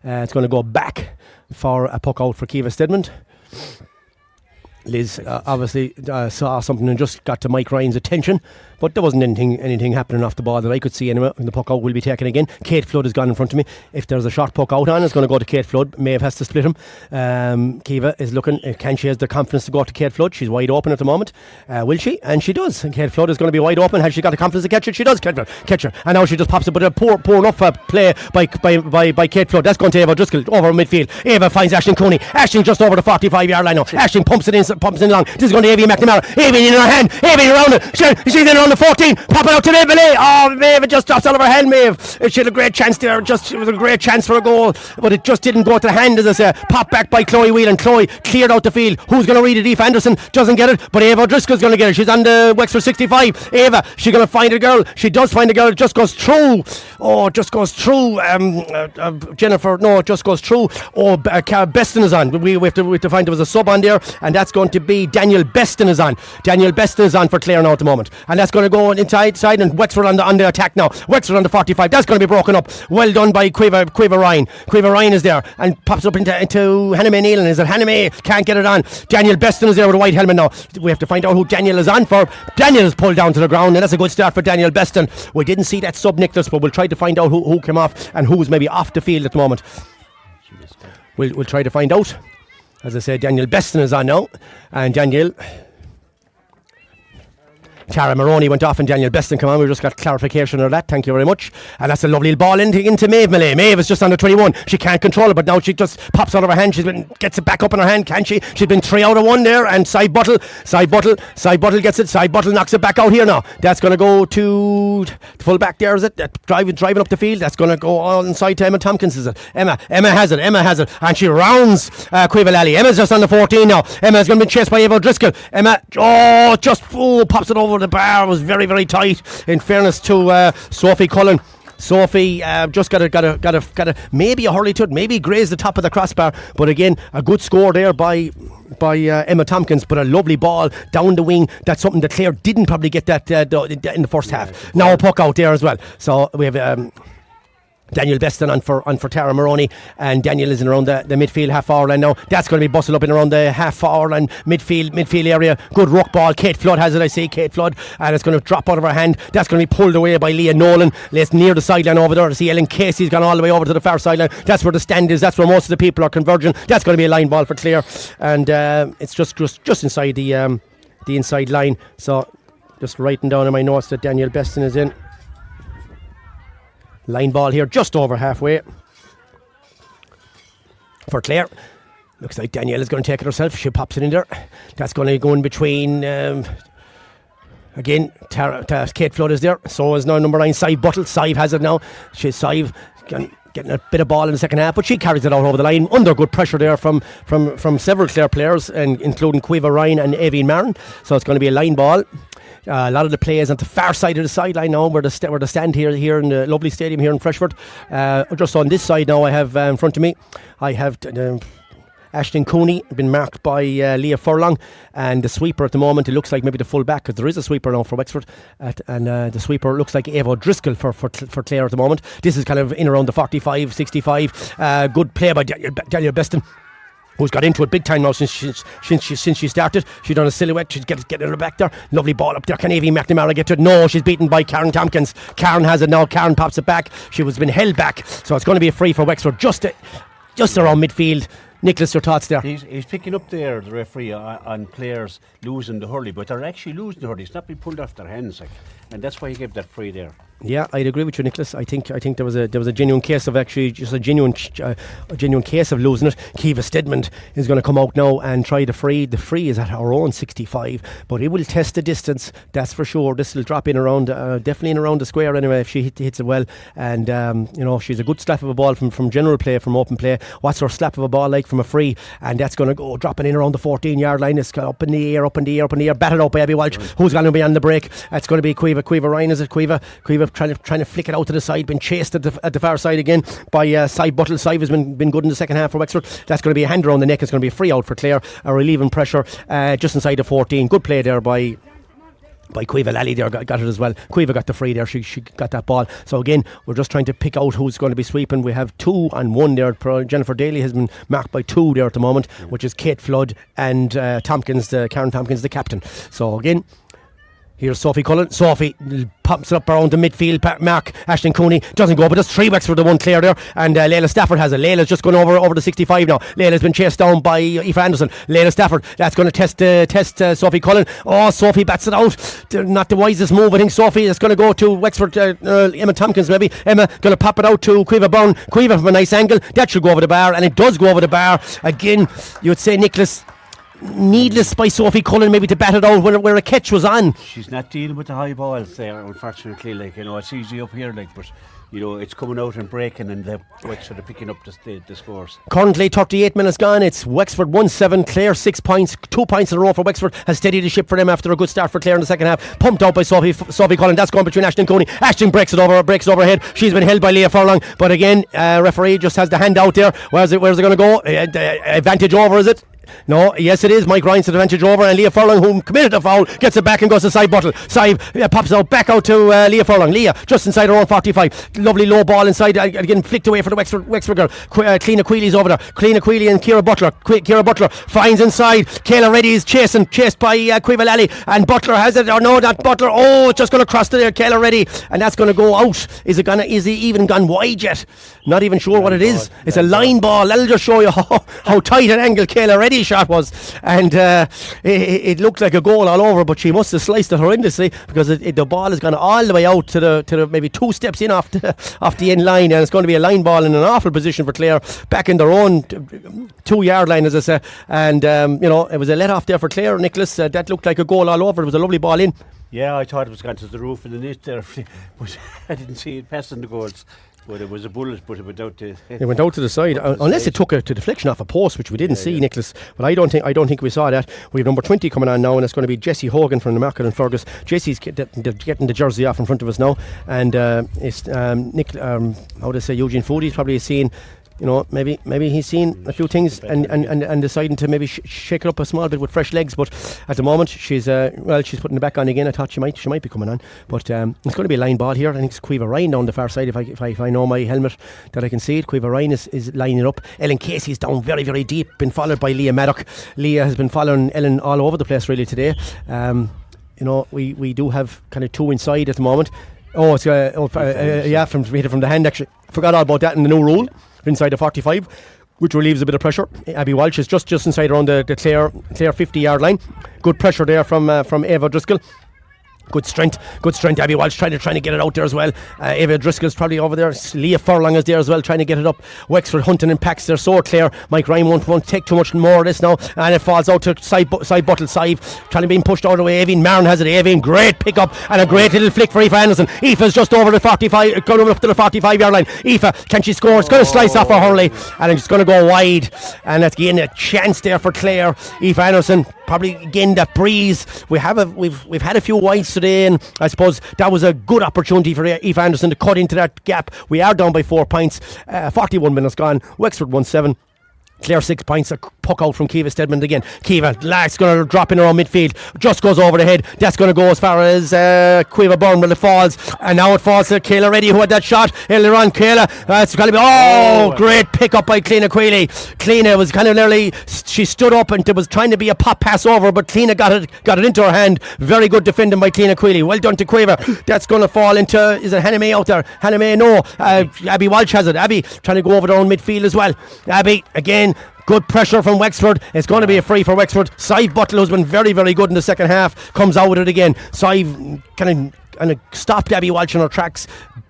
It's going to go back for a puck out for Kiva Stedman. Liz obviously saw something and just got to Mike Ryan's attention, but there wasn't anything happening off the ball that I could see anyway, and the puck out will be taken again. Kate Flood has gone in front of me. If there's a short puck out on, it's going to go to Kate Flood. Maeve has to split him. Kiva is looking, can she has the confidence to go to Kate Flood? She's wide open at the moment. Will she? And she does. And Kate Flood is going to be wide open. Has she got the confidence to catch it? She does catch her. And now she just pops it, but a poor enough play by Kate Flood. That's going to Eva Driscoll over midfield. Eva finds Aisling Cooney. Aisling just over the 45-yard line now. Aisling pumps it in long. This is going to Evie McNamara. Evie in her hand. Evie around it. She's in around the 14. Pop it out to Maeve Malay. Oh, Maeve, it just drops out of her hand, Maeve. She had a great chance there. It was a great chance for a goal, but it just didn't go to the hand, as I say. Pop back by Chloe Whelan. Chloe cleared out the field. Who's going to read it? Eve Anderson doesn't get it, but Eva Driscoll's going to get it. She's on the Wexford 65. Eva, she's going to find a girl. She does find a girl. It just goes through. Oh, it just goes through. Jennifer, no, it just goes through. Oh, Beston is on. We have to find there was a sub on there, and that's going to be Daniel Beston is on. Daniel Beston is on for Clare now at the moment, and that's going to go inside and Wexford on the attack now. Wexford on the 45. That's going to be broken up. Well done by Quiver Ryan. Quiver Ryan is there and pops up into Hannah May Nealon. Is it Hannah May? Can't get it on. Daniel Beston is there with a white helmet now. We have to find out who Daniel is on for. Daniel is pulled down to the ground, and that's a good start for Daniel Beston. We didn't see that sub, Nicholas, but we'll try to find out who came off and who's maybe off the field at the moment. We'll try to find out. As I said, Daniel Beston is on now, and Tara Maroney went off and Daniel Beston come on. We just got clarification of that. Thank you very much. And that's a lovely ball into Maeve Malay. Maeve is just on the 21. She can't control it, but now she just pops out of her hand. Gets it back up in her hand, can she? She's been 3 out of 1 there. And Side Buttle gets it. Side Buttle knocks it back out here now. That's going to go to the full back there, is it? Driving up the field. That's going to go all inside to Emma Tompkins, is it? Emma has it. And she rounds Quiver Lally. Emma's just on the 14 now. Emma's going to be chased by Eva Driscoll. Emma, pops it over the bar. Was very, very tight, in fairness to Sophie Cullen. Sophie just got a maybe a hurley to it, maybe grazed the top of the crossbar, but again a good score there by Emma Tompkins, but a lovely ball down the wing. That's something that Clare didn't probably get that in the first half. Now a puck out there as well, so we have Daniel Beston on for Tara Maroney, and Daniel is in around the midfield half-hour line now. That's going to be bustled up in around the half-hour line midfield area. Good ruck ball. Kate Flood has it, I see. Kate Flood, and it's going to drop out of her hand. That's going to be pulled away by Leah Nolan. Let's near the sideline over there to see Ellen Casey's gone all the way over to the far sideline. That's where the stand is. That's where most of the people are converging. That's going to be a line ball for Clare, and it's just inside the inside line. So just writing down in my notes that Daniel Beston is in. Line ball here, just over halfway for Clare. Looks like Danielle is going to take it herself. She pops it in there. That's going to go in between. Again, Kate Flood is there. So is now number 9, Sive Buttle. Sive has it now. She's Sive getting a bit of ball in the second half, but she carries it out over the line under good pressure there from several Clare players, and including Quiver Ryan and Evie Marin. So it's going to be a line ball. A lot of the players on the far side of the sideline now, where the stand here in the lovely stadium here in Freshford. Just on this side now, I have in front of me, I have Aisling Cooney, been marked by Leah Furlong, and the sweeper at the moment, it looks like maybe the full back, because there is a sweeper now for Wexford, and the sweeper looks like Eva Driscoll for Clare at the moment. This is kind of in around the 45, 65. Good play by Daniel Beston, who's got into it big time now since she started. She's done a silhouette. She's getting her back there. Lovely ball up there. Can Evie McNamara get to it? No, she's beaten by Karen Tompkins. Karen has it now. Karen pops it back. She was been held back, so it's going to be a free for Wexford just around midfield. Nicholas, your thoughts there? He's picking up there, the referee, on players losing the hurley, but they're actually losing the hurley. It's not being pulled off their hands, and that's why he gave that free there. Yeah, I'd agree with you, Nicholas. I think there was a genuine case of actually just a genuine case of losing it. Kiva Stedman is going to come out now and try the free. The free is at our own 65, but it will test the distance. That's for sure. This will drop in around, definitely in around the square anyway if she hits it well. And she's a good slap of a ball from general play, from open play. What's her slap of a ball like from a free? And that's going to go dropping in around the 14-yard line. It's up in the air, batted out by Abby Walsh. Who's going to be on the break? It's going to be Quiva Rynne. Is it Quiva trying to flick it out to the side, been chased at the far side again by Sive Buttle. Sive has been good in the second half for Wexford. That's going to be a hand around the neck. It's going to be a free out for Clare, a relieving pressure just inside the 14. Good play there by Quiva Lally there, got it as well. Quiva got the free there, she got that ball. So again, we're just trying to pick out who's going to be sweeping. We have 2 and 1 there. Jennifer Daly has been marked by 2 there at the moment, which is Kate Flood and Karen Tompkins, the captain. So again, here's Sophie Cullen. Sophie pops it up around the midfield mark. Aisling Cooney doesn't go, but there's 3 Wexford, the one Clare there. And Layla Stafford has it. Layla's just gone over the 65 now. Layla's been chased down by Aoife Anderson. Layla Stafford, that's going to test Sophie Cullen. Oh, Sophie bats it out. Not the wisest move. I think Sophie is going to go to Wexford. Emma Tompkins maybe. Emma going to pop it out to Quiva Byrne. Quiva from a nice angle. That should go over the bar, and it does go over the bar. Again, you would say, Nicholas, needless by Sophie Cullen maybe to bat it out where a catch was on. She's not dealing with the high balls there, unfortunately. It's easy up here, but it's coming out and breaking, and the Wexford are picking up the scores. Currently 38 minutes gone. It's Wexford 1-7, Clare 6 points, 2 points in a row for Wexford. Has steadied the ship for them after a good start for Clare in the second half. Pumped out by Sophie Cullen. That's going between Aisling Cooney. Aisling breaks overhead. She's been held by Leah Furlong, but again, referee just has the hand out there. Where's it going to go? Advantage over, is it? No, yes it is. Mike Ryan's advantage over, and Leah Furlong, who committed a foul, gets it back and goes to Sive Buttle. Sive pops out back out to Leah Furlong. Leah just inside her own 45. Lovely low ball inside, again flicked away for the Wexford girl. Cliona Queely's over there. Cliona Queely and Ciara Butler. Ciara Butler finds inside. Kayla Reddy is chased by Quiva Lally, and Butler has it. Oh no, not Butler. Oh, it's just going to cross to there, Kayla Reddy, and that's going to go out. Is he even gone wide yet? Not even sure what it is. It's a line ball. That'll just show you how tight an angle Kayla Reddy's shot was, and it looked like a goal all over, but she must have sliced it horrendously, because the ball has gone all the way out to the maybe 2 steps in off the end line, and it's going to be a line ball in an awful position for Clare, back in their own 2-yard line, as I say. And it was a let off there for Clare, Nicholas. That looked like a goal all over. It was a lovely ball in. Yeah, I thought it was gone to the roof of the net there, but I didn't see it passing the goals. But it was a bullet, but it went out to... It went out to the side, unless it took a deflection off a post, which we didn't see, Nicholas. But I don't think we saw that. We have number 20 coming on now, and it's going to be Jessie Hogan from the Market and Fergus. Jessie's getting the jersey off in front of us now, and it's Eugene Foudy's probably seen... maybe he's seen a few things and deciding to maybe shake it up a small bit with fresh legs. But at the moment, she's putting it back on again. I thought she might be coming on, but it's going to be a line ball here. I think it's Quiva Rynne down the far side. If I know my helmet that I can see it, Quiva Rynne is lining up. Ellen Casey's down very, very deep, been followed by Leah Maddock. Leah has been following Ellen all over the place really today. We do have kind of 2 inside at the moment. Oh, it's from the hand actually. Forgot all about that in the new rule. Inside the 45, which relieves a bit of pressure. Abby Walsh is just inside around the Clare 50-yard line. Good pressure there from Ava Driscoll. Good strength, Abby Walsh trying to get it out there as well. Ava Driscoll's probably over there. Leah Furlong is there as well, trying to get it up. Wexford hunting in packs there, so Clare. Mike Ryan won't take too much more of this now, and it falls out to Sive Buttle. Sive trying to be pushed out of the way. Evian Marin has it. Evian, great pick up and a great little flick for Aoife Anderson. Aoife's just over the 45, going up to the 45-yard line. Aoife, can she score? It's going to slice off her Hurley, and it's going to go wide, and that's again a chance there for Clare. Aoife Anderson, probably again that breeze. We've had a few wides today, and I suppose that was a good opportunity for Aoife Anderson to cut into that gap. We are down by 4 points. 41 minutes gone. Wexford 1-7. Clare 6 points, a puck out from Kiva Stedman again. Kiva, last going to drop in around midfield, just goes over the head. That's going to go as far as Quiva Byrne, but it falls, and now it falls to Kayla Reddy, who had that shot earlier on. Kayla, it's going to be great pick up by Cliona Queely. Cliona was kind of nearly, she stood up and there was trying to be a pop pass over, but Cliona got it into her hand. Very good defending by Cliona Queely. Well done to Quiva. That's going to fall into, is it Hannah May out there? Hannah May, no. Abby Walsh has it. Abby trying to go over their own midfield as well. Abby again. Good pressure from Wexford. It's going to be a free for Wexford. Sive Buttle, who's been very, very good in the second half, comes out with it again. Sive kind of and stopped Abby Walsh in her tracks,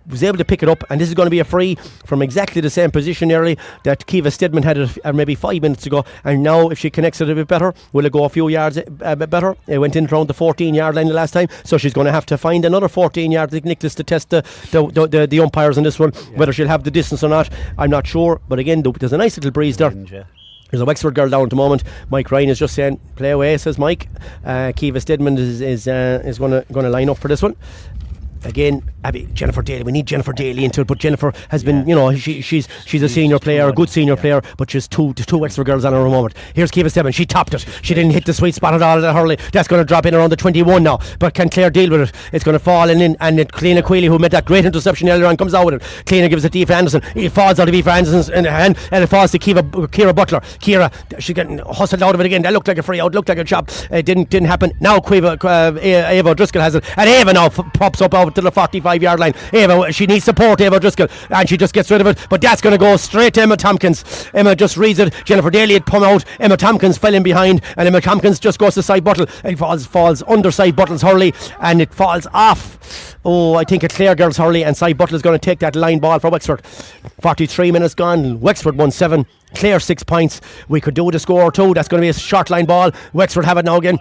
was able to pick it up, and this is going to be a free from exactly the same position nearly that Kiva Stedman had it maybe 5 minutes ago. And now if she connects it a bit better, will it go a few yards a bit better? It went in around the 14-yard line the last time, so she's going to have to find another 14 yards, Nicholas, to test the umpires on this one. Whether she'll have the distance or not, I'm not sure, but again, there's a nice little breeze there. There's a Wexford girl down at the moment. Mike Rynne is just saying play away, says Mike. Kiva Stedman is going to line up for this one. Again, Jennifer Daly. We need Jennifer Daly into it, but Jennifer has been, she's a senior player, a good senior player, but she's two Wexford girls on her moment. Here's Kiva Stedman. She topped it. She didn't hit the sweet spot at all at Hurley. That's going to drop in around the 21 now. But can Clare deal with it? It's going to fall in, and Cleena Quealy, who made that great interception earlier on, comes out with it. Cleena gives it to Aoife Anderson. It falls out of Aoife Anderson's hand, and it falls to Ciara Butler. Ciara, she's getting hustled out of it again. That looked like a free out, looked like a chop. It didn't happen. Now Ava O'Driscoll has it, and Ava now pops up out to the 45-yard line. Ava, she needs support, Ava O'Driscoll, and she just gets rid of it, but that's going to go straight to Emma Tompkins. Emma just reads it. Jennifer Daly had come out. Emma Tompkins fell in behind, and Emma Tompkins just goes to side Buttle. It falls under side Buttle's Hurley, and it falls off. I think a Clare girl's Hurley, and side Buttle is going to take that line ball for Wexford. 43 minutes gone. Wexford 1-7. Clare 6 points. We could do with a score or two. That's going to be a short line ball. Wexford have it now again.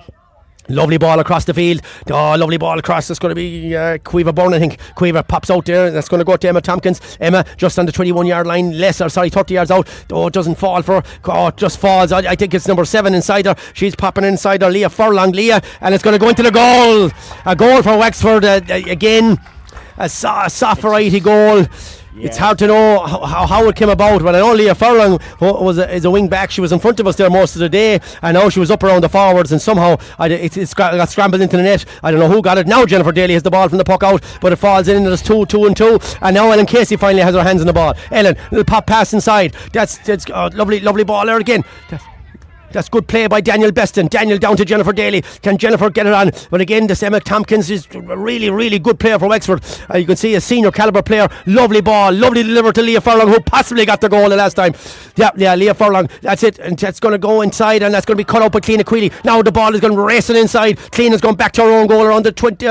Lovely ball across the field. Lovely ball across. That's going to be Quiva Byrne, I think. Quiva pops out there. That's going to go to Emma Tompkins. Emma just on the 21-yard line. 30 yards out. It doesn't fall for her. It just falls. I think it's number 7 inside her. She's popping inside her. Leah Furlong. And it's going to go into the goal. A goal for Wexford. Again, a soft variety goal. Yeah. It's hard to know how it came about, but I know Leah Furlong is a wing back. She was in front of us there most of the day, and now she was up around the forwards, and somehow it got scrambled into the net. I don't know who got it. Now Jennifer Daly has the ball from the puck out, but it falls in, and there's 2 and 2, and now Ellen Casey finally has her hands on the ball. Ellen, little pop pass inside. That's lovely ball there again. That's good play by Daniel Beston. Daniel down to Jennifer Daly. Can Jennifer get it on? But again, this Emma Tompkins is a really good player for Wexford. You can see a senior calibre player. Lovely ball. Lovely delivered to Leah Furlong, who possibly got the goal the last time. Yeah, Leah Furlong. That's it. And that's going to go inside, and that's going to be cut out by Cleena Quealy. Now the ball is going racing inside. Clena's going back to her own goal around the 20,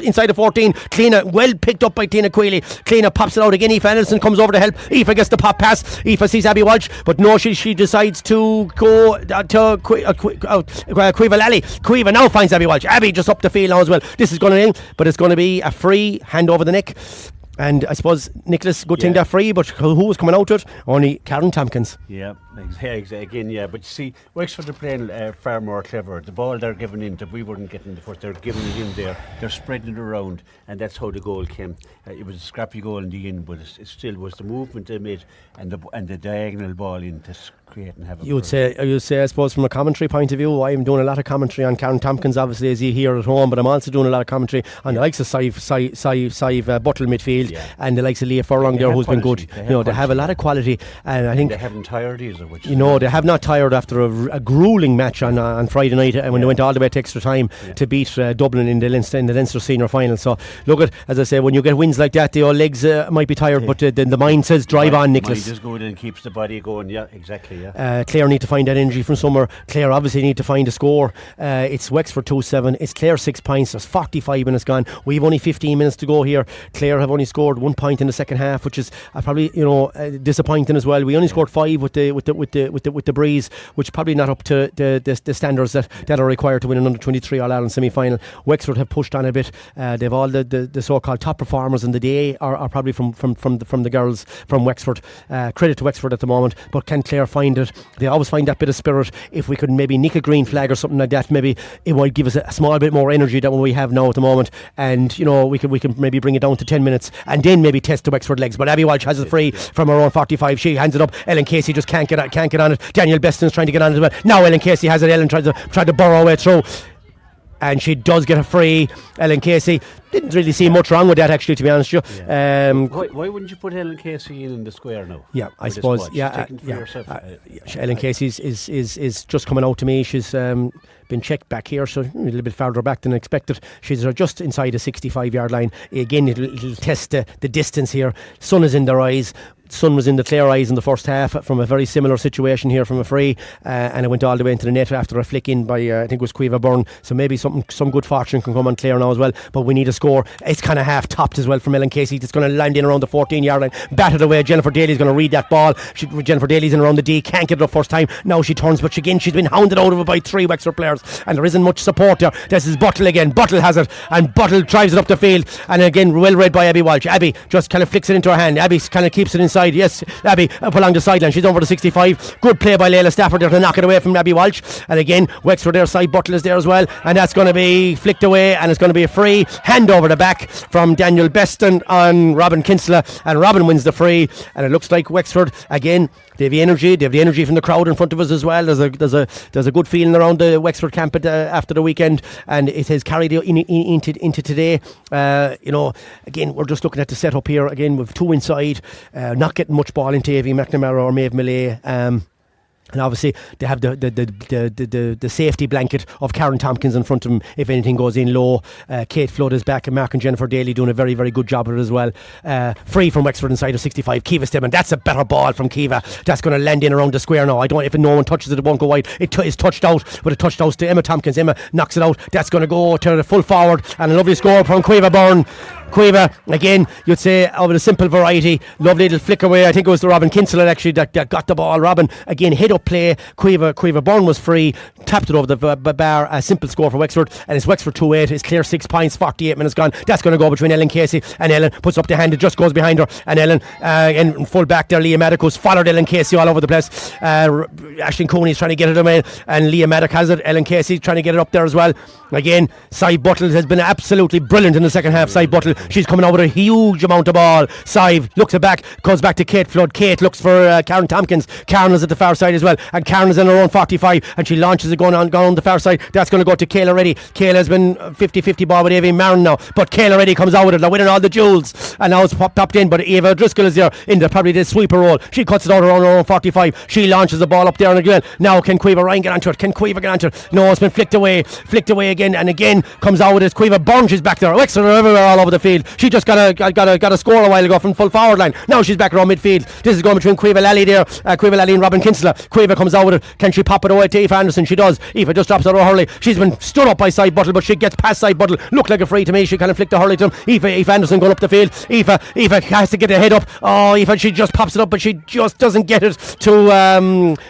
inside the 14. Cleena, well picked up by Cleena Quealy. Cleena pops it out again. Aoife Anderson comes over to help. Aoife gets the pop pass. Aoife sees Abby Walsh, but no, she decides to go to Quiva Lally. Quiva now finds Abby Walsh. Abby just up the field now as well. This is going to end, but it's going to be a free hand over the neck. And I suppose, Nicholas, good thing they're free, but who was coming out to it? Only Karen Tompkins. Yeah, again, but you see, Wexford are playing far more clever. The ball they're giving in, that we weren't getting the first, they're giving it in there. They're spreading it around, and that's how the goal came. It was a scrappy goal in the end, but it still was the movement they made and the diagonal ball in to create and have a... You'd say, I suppose, from a commentary point of view, I'm doing a lot of commentary on Karen Tompkins, obviously, as you hear at home, but I'm also doing a lot of commentary on the likes of Sive Buttle midfield, and the likes of Leah Furlong there, who's been good. They have a lot of quality, and I think they haven't tired either. They have not tired after a gruelling match on Friday night when they went all the way to extra time to beat Dublin in the Leinster senior final. So look, as I say, when you get wins like that, the old legs might be tired, but the mind says drive on, Nicholas. Mind is good and keeps the body going. Yeah, exactly. Clare need to find that energy from somewhere. Clare obviously need to find a score. It's Wexford 2-7. It's Clare 6 points. There's 45 minutes gone. We've only 15 minutes to go here. Clare have only scored 1 point in the second half, which is probably disappointing as well. We only scored 5 with the breeze, which probably not up to the standards that are required to win an under-23 All-Ireland semi-final. Wexford have pushed on a bit. They've all the so-called top performers in the day are probably from the girls from Wexford. Credit to Wexford at the moment, but can Clare find it? They always find that bit of spirit. If we could maybe nick a green flag or something like that, maybe it might give us a small bit more energy than what we have now at the moment, and we can maybe bring it down to 10 minutes and then maybe test the Wexford legs. But Abby Walsh has it free from her own 45. She hands it up. Ellen Casey just can't get on it. Daniel Beston's trying to get on it as well. Now Ellen Casey has it. Ellen tried to burrow her way through, and she does get a free. Ellen Casey didn't really see much wrong with that, actually, to be honest with you. Why wouldn't you put Ellen Casey in the square now? Yeah, I suppose. Ellen Casey is just coming out to me. She's been checked back here, so a little bit farther back than expected. She's just inside the 65-yard line. Again, it'll test the distance here. Sun is in their eyes. sun was in the Clare eyes in the first half from a very similar situation here from a free, and it went all the way into the net after a flick in by I think it was Quiva Byrne. So maybe some good fortune can come on Clare now as well, but we need a score. It's kind of half topped as well from Ellen Casey. It's going to land in around the 14-yard line, batted away. Jennifer Daly's going to read that ball. Jennifer Daly's in around the D, can't get it up first time. Now she turns, but again she's been hounded out of it by 3 Wexford players, and there isn't much support there. This is Buttle again. Buttle has it, and Buttle drives it up the field, and again well read by Abby Walsh. Abby just kind of flicks it into her hand. Abby kind of keeps it inside. Yes, Abby up along the sideline. She's over the 65. Good play by Layla Stafford there to knock it away from Abby Walsh, and again Wexford their side. Buttle is there as well, and that's going to be flicked away, and it's going to be a free hand over the back from Daniel Beston on Robin Kinsella, and Robin wins the free. And it looks like Wexford again, they have the energy from the crowd in front of us as well. There's a good feeling around the Wexford camp after the weekend, and it has carried into today. Again, we're just looking at the setup here again with 2 inside, not getting much ball into Avie McNamara or Maeve Millay. And obviously they have the safety blanket of Karen Tompkins in front of them if anything goes in low. Kate Flood is back, and Mark and Jennifer Daly doing a very, very good job of it as well. Free from Wexford inside of 65. Kiva Stedman, that's a better ball from Kiva. That's going to land in around the square now. If no one touches it, it won't go wide. It is touched out, but it touched out to Emma Tompkins. Emma knocks it out. That's going to go to the full forward, and a lovely score from Quiva Byrne. Quiva, again, you'd say of a simple variety. Lovely little flick away. I think it was the Robin Kinsella actually that got the ball. Robin, again, head up play. Quiva Byrne was free, tapped it over the bar. A simple score for Wexford, and it's Wexford 2-8. It's Clare 6 points, 48 minutes gone. That's going to go between Ellen Casey, and Ellen puts up the hand. It just goes behind her, and Ellen, in full back there, Leah Maddock, who's followed Ellen Casey all over the place. Aisling Cooney's trying to get it away, and Leah Maddock has it. Ellen Casey trying to get it up there as well. Again, Sive Buttle has been absolutely brilliant in the second half. Sive Buttle, she's coming out with a huge amount of ball. Sive looks it back, goes back to Kate Flood. Kate looks for Karen Tompkins. Karen is at the far side as well, and Karen is in her own 45, and she launches it going on the far side. That's going to go to Kayla Reddy. Kayla has been 50-50 ball with Ava Marin now, but Kayla Reddy comes out with it. They're winning all the jewels, and now it's popped in, but Eva Driscoll is there in probably the sweeper role. She cuts it out around her own 45. She launches the ball up there and again. Now can Quiva Ryan get onto it? Can Quiva get onto it? No, it's been flicked away again, and again comes out with it. Quiva Byrne is back there. Wexford are everywhere all over the field. She just got a score a while ago from full forward line. Now she's back around midfield. This is going between Quiva Lally there, Quiva Lally and Robin Kinsella. Quiva comes out with it. Can she pop it away to Aoife Anderson? She does. Aoife just drops it over Hurley. She's been stood up by Sive Buttle, but she gets past Sive Buttle. Looked like a free to me. She kind of flicked the Hurley to him. Aoife Anderson going up the field. Aoife has to get her head up. Oh, Aoife, she just pops it up, but she just doesn't get it to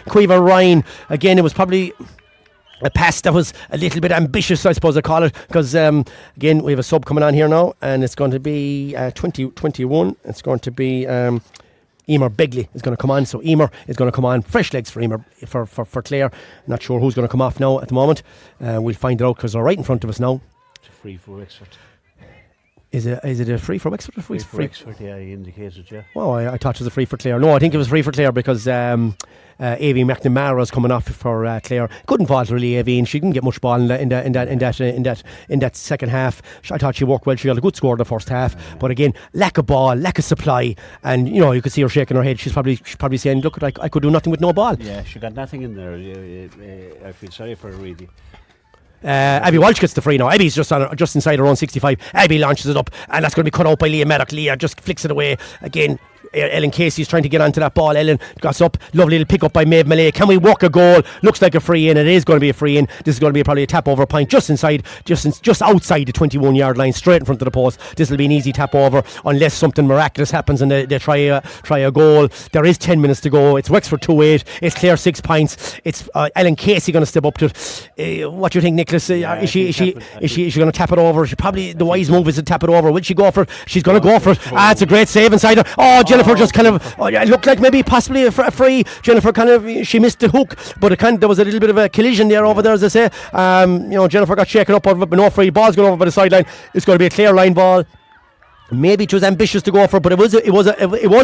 Quiva Ryan. Again, it was probably a pass that was a little bit ambitious, I suppose I call it, because again we have a sub coming on here now, and it's going to be 2021. It's going to be Emer Begley is going to come on. So Emer is going to come on. Fresh legs for Emer for Clare. Not sure who's going to come off now at the moment. We'll find it out because they're right in front of us now. It's a free for Wexford. Is it a free for Wexford? Or free for Wexford, yeah, he indicated, yeah. Oh, I thought it was a free for Clare. No, I think it was free for Clare because Avie McNamara is coming off for Clare. Couldn't fault really Avie, and she didn't get much ball in that second half. I thought she worked well. She got a good score in the first half, but again, lack of ball, lack of supply, and you could see her shaking her head. She's probably saying, "Look, I could do nothing with no ball." Yeah, she got nothing in there. I feel sorry for her really. Abby Walsh gets the free now. Abby's just inside her own 65. Abby launches it up, and that's going to be cut out by Leah Maddock. Leah just flicks it away again. Ellen Casey's trying to get onto that ball. Ellen got up, lovely little pick up by Maeve Millay. Can we work a goal? Looks like a free in. It is going to be a free in. This is going to be probably a tap over point just outside the 21-yard line, straight in front of the post. This will be an easy tap over unless something miraculous happens and they try a goal. There is 10 minutes to go. It's Wexford 2-8. It's Clare 6 points. It's Ellen Casey going to step up to it. What do you think, Nicholas? Is she going to tap it over? She probably, the wise move is to tap it over. Will she go for it? She's going to go for it. It's a great save inside her. Jennifer just kind of it looked like maybe possibly a free. Jennifer she missed the hook, but there was a little bit of a collision there over there, as I say. Jennifer got shaken up out of it, but no free. Ball's going over by the sideline. It's going to be a Clare line ball. Maybe it was ambitious to go for it, but it was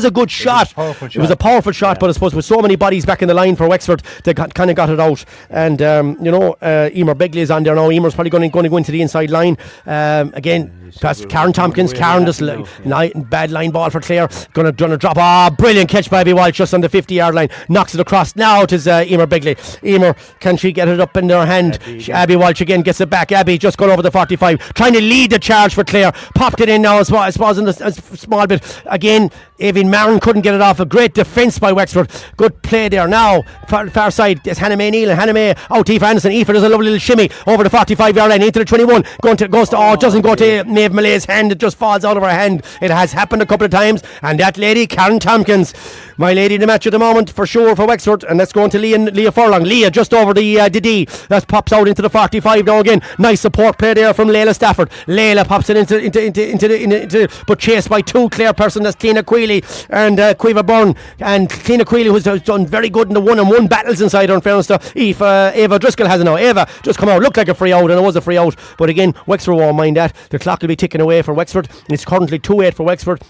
a good shot. It was a powerful shot, yeah. But I suppose with so many bodies back in the line for Wexford, they kind of got it out. And Emer Begley is on there now. Emer's probably going to go into the inside line again. That's Karen Tompkins. Karen, this bad line ball for Clare. Going to drop. Brilliant catch by Abby Walsh just on the 50-yard line. Knocks it across. Now it is Emer Begley. Emer, can she get it up in her hand? Abby Walsh again gets it back. Abby just going over the 45, trying to lead the charge for Clare. Popped it in now as well. In a small bit again. Evian Marin couldn't get it off. A great defence by Wexford. Good play there. Now far side is Hannah May Neal, and Hannah May out to Aoife Anderson. Aoife does a lovely little shimmy over the 45-yard line into the 21. It doesn't go to Maeve Malay's hand. It just falls out of her hand. It has happened a couple of times. And that lady, Karen Tompkins, my lady in the match at the moment for sure for Wexford. And let's go on to Leah Furlong. Leah just over the D. That pops out into the 45 now again. Nice support play there from Layla Stafford. Layla pops it into but chased by two Clare person. That's Cliona Queally and Quiva Byrne. And Cliona Queally, who's done very good in the 1-on-1 battles inside her, in fairness to Eva Driscoll has it now. Eva just come out, looked like a free out, and it was a free out, but again Wexford won't mind that. The clock will be ticking away for Wexford. It's currently 2-8 for Wexford.